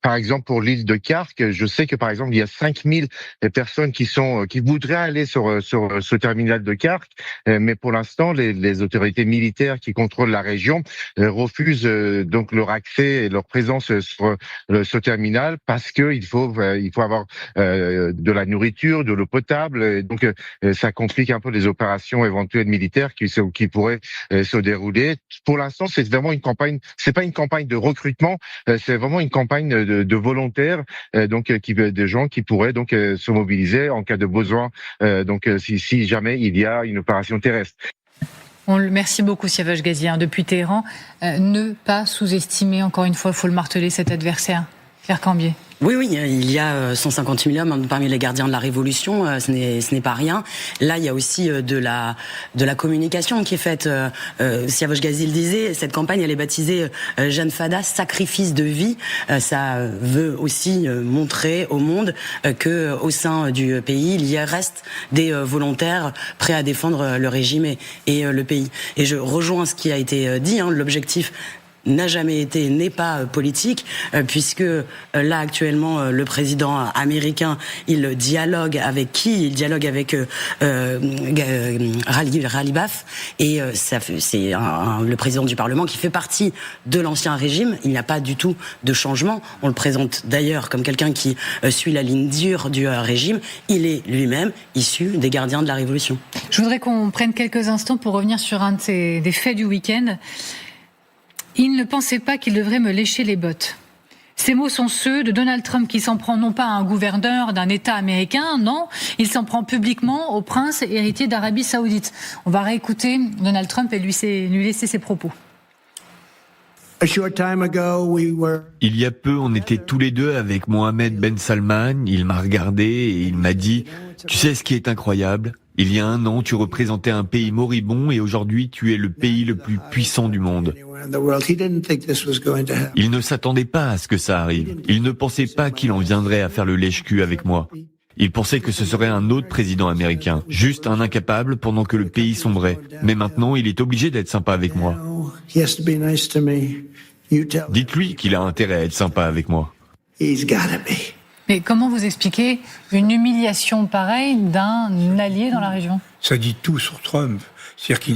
Par exemple, pour l'île de Khark, je sais que par exemple, il y a 5000 personnes qui voudraient aller sur ce terminal de Khark, mais pour l'instant, les autorités militaires qui contrôlent la région refusent donc leur accès et leur présence sur ce terminal parce que il faut avoir de la nourriture, de l'eau potable, et donc ça complique un peu les opérations éventuelles militaires qui pourraient se dérouler. Pour l'instant, c'est vraiment une campagne. C'est pas une campagne de recrutement, c'est vraiment une campagne de volontaires, des gens qui pourraient donc se mobiliser en cas de besoin, si jamais il y a une opération terrestre. Merci beaucoup, Siavash Ghazi, depuis Téhéran. Ne pas sous-estimer, encore une fois, il faut le marteler, cet adversaire. Claire Cambier. Oui, il y a 150 000 hommes parmi les gardiens de la Révolution, ce n'est pas rien. Là, il y a aussi de la communication qui est faite. Siavash Ghazi le disait, cette campagne, elle est baptisée Jane Fada, sacrifice de vie. Ça veut aussi montrer au monde que au sein du pays, il y reste des volontaires prêts à défendre le régime et le pays. Et je rejoins ce qui a été dit, l'objectif n'est pas politique, puisque là actuellement le président américain il dialogue avec qui ? Il dialogue avec Ralibaf, et c'est le président du Parlement qui fait partie de l'ancien régime. Il n'y a pas du tout de changement. On le présente d'ailleurs comme quelqu'un qui suit la ligne dure du régime. Il est lui-même issu des gardiens de la Révolution. Je voudrais qu'on prenne quelques instants pour revenir sur un des faits du week-end. Il ne pensait pas qu'il devrait me lécher les bottes. Ces mots sont ceux de Donald Trump qui s'en prend non pas à un gouverneur d'un État américain, non, il s'en prend publiquement au prince héritier d'Arabie Saoudite. On va réécouter Donald Trump et lui laisser ses propos. Il y a peu, on était tous les deux avec Mohammed Ben Salman. Il m'a regardé et il m'a dit « Tu sais ce qui est incroyable ? Il y a 1 an, tu représentais un pays moribond et aujourd'hui, tu es le pays le plus puissant du monde. » Il ne s'attendait pas à ce que ça arrive. Il ne pensait pas qu'il en viendrait à faire le lèche-cul avec moi. Il pensait que ce serait un autre président américain, juste un incapable pendant que le pays sombrait. Mais maintenant, il est obligé d'être sympa avec moi. Dites-lui qu'il a intérêt à être sympa avec moi. Mais comment vous expliquez une humiliation pareille d'un allié dans la région ? Ça dit tout sur Trump. C'est-à-dire qu'il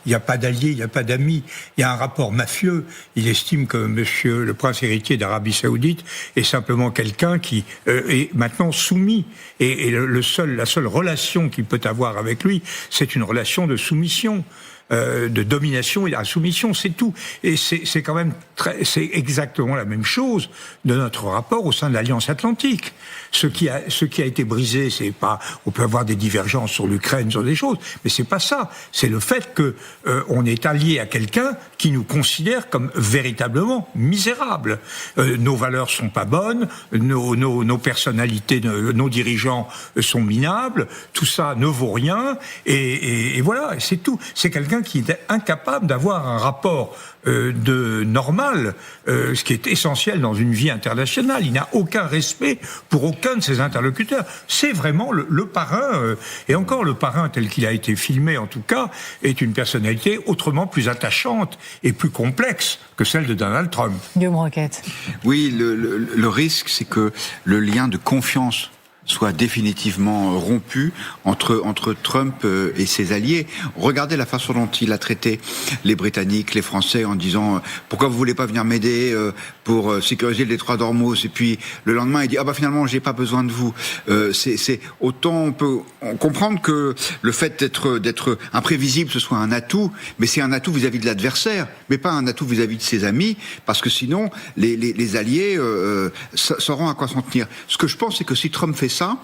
n'y a pas d'alliés, il n'y a pas d'amis. Il y a un rapport mafieux. Il estime que monsieur le prince héritier d'Arabie Saoudite est simplement quelqu'un qui est maintenant soumis. Et la seule relation qu'il peut avoir avec lui, c'est une relation de soumission. De domination et de soumission, c'est tout. Et c'est quand même c'est exactement la même chose de notre rapport au sein de l'Alliance Atlantique. Ce qui a été brisé, c'est pas, on peut avoir des divergences sur l'Ukraine, sur des choses, mais c'est pas ça. C'est le fait que on est allié à quelqu'un qui nous considère comme véritablement misérables. Nos valeurs sont pas bonnes, nos personnalités, nos dirigeants sont minables, tout ça ne vaut rien, et voilà, c'est tout. C'est quelqu'un qui est incapable d'avoir un rapport normal, ce qui est essentiel dans une vie internationale. Il n'a aucun respect pour aucun de ses interlocuteurs. C'est vraiment le parrain, et encore le parrain tel qu'il a été filmé en tout cas, est une personnalité autrement plus attachante et plus complexe que celle de Donald Trump. Guillaume Roquette. Oui, le risque, c'est que le lien de confiance soit définitivement rompu entre Trump et ses alliés. Regardez la façon dont il a traité les Britanniques, les Français, en disant pourquoi vous voulez pas venir m'aider pour sécuriser le détroit d'Ormuz, et puis le lendemain il dit finalement j'ai pas besoin de vous. C'est autant on peut comprendre que le fait d'être imprévisible ce soit un atout, mais c'est un atout vis-à-vis de l'adversaire, mais pas un atout vis-à-vis de ses amis, parce que sinon les alliés sauront à quoi s'en tenir. Ce que je pense, c'est que si Trump fait ça,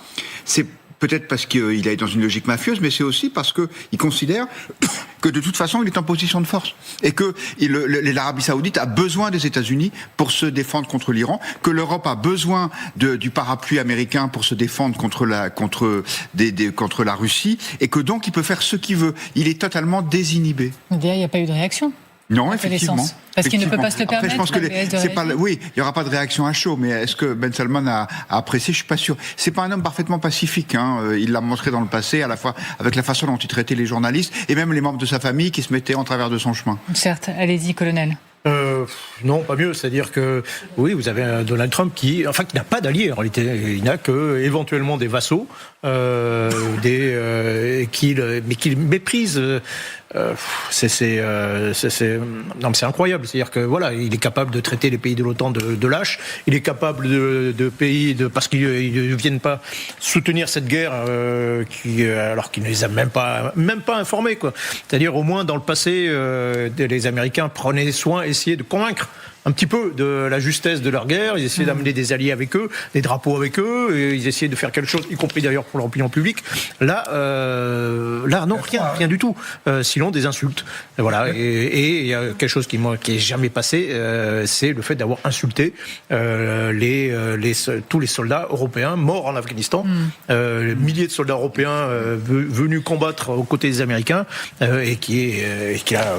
c'est peut-être parce qu'il est dans une logique mafieuse, mais c'est aussi parce qu'il considère que de toute façon il est en position de force et que l'Arabie Saoudite a besoin des États-Unis pour se défendre contre l'Iran, que l'Europe a besoin du parapluie américain pour se défendre contre la Russie, et que donc il peut faire ce qu'il veut. Il est totalement désinhibé. Il n'y a pas eu de réaction. Non, effectivement. Parce qu'il ne peut pas se le permettre. Après, je pense que oui, il y aura pas de réaction à chaud, mais est-ce que Ben Salman a apprécié ? Je suis pas sûr. C'est pas un homme parfaitement pacifique, hein. Il l'a montré dans le passé, à la fois avec la façon dont il traitait les journalistes et même les membres de sa famille qui se mettaient en travers de son chemin. Certes, allez-y, colonel. Non, pas mieux. C'est-à-dire que oui, vous avez un Donald Trump qui n'a pas d'alliés en réalité. Il n'a que éventuellement des vassaux, qu'il méprise. C'est incroyable. C'est-à-dire que voilà, il est capable de traiter les pays de l'OTAN de lâches. Il est capable de pays parce qu'ils ne viennent pas soutenir cette guerre, alors qu'il ne les a même pas informés, quoi. C'est-à-dire au moins dans le passé, les Américains prenaient soin, essayaient de convaincre un petit peu de la justesse de leur guerre. Ils essayaient d'amener des alliés avec eux, des drapeaux avec eux, et ils essayaient de faire quelque chose, y compris d'ailleurs pour l'opinion publique. Là, non, rien du tout. Sinon des insultes. Et voilà. Et il y a quelque chose qui est jamais passé, c'est le fait d'avoir insulté tous les soldats européens morts en Afghanistan, milliers de soldats européens venus combattre aux côtés des Américains, et qui a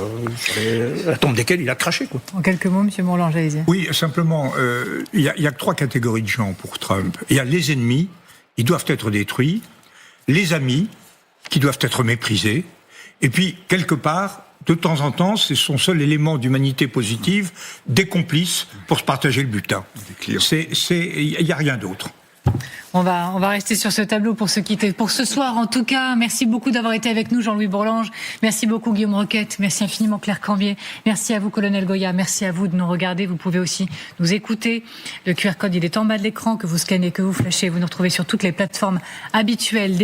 la tombe desquels il a craché, quoi. En quelques mots, M. Bourlanges, allez-y. Oui, simplement, il y a que 3 catégories de gens pour Trump. Il y a les ennemis, ils doivent être détruits, les amis, qui doivent être méprisés, et puis, quelque part, de temps en temps, c'est son seul élément d'humanité positive, des complices pour se partager le butin. Il n'y a rien d'autre. On va rester sur ce tableau pour se quitter. Pour ce soir, en tout cas, merci beaucoup d'avoir été avec nous, Jean-Louis Bourlanges. Merci beaucoup, Guillaume Roquette. Merci infiniment, Claire Cambier. Merci à vous, Colonel Goya. Merci à vous de nous regarder. Vous pouvez aussi nous écouter. Le QR code, il est en bas de l'écran, que vous scannez, que vous flashez. Vous nous retrouvez sur toutes les plateformes habituelles.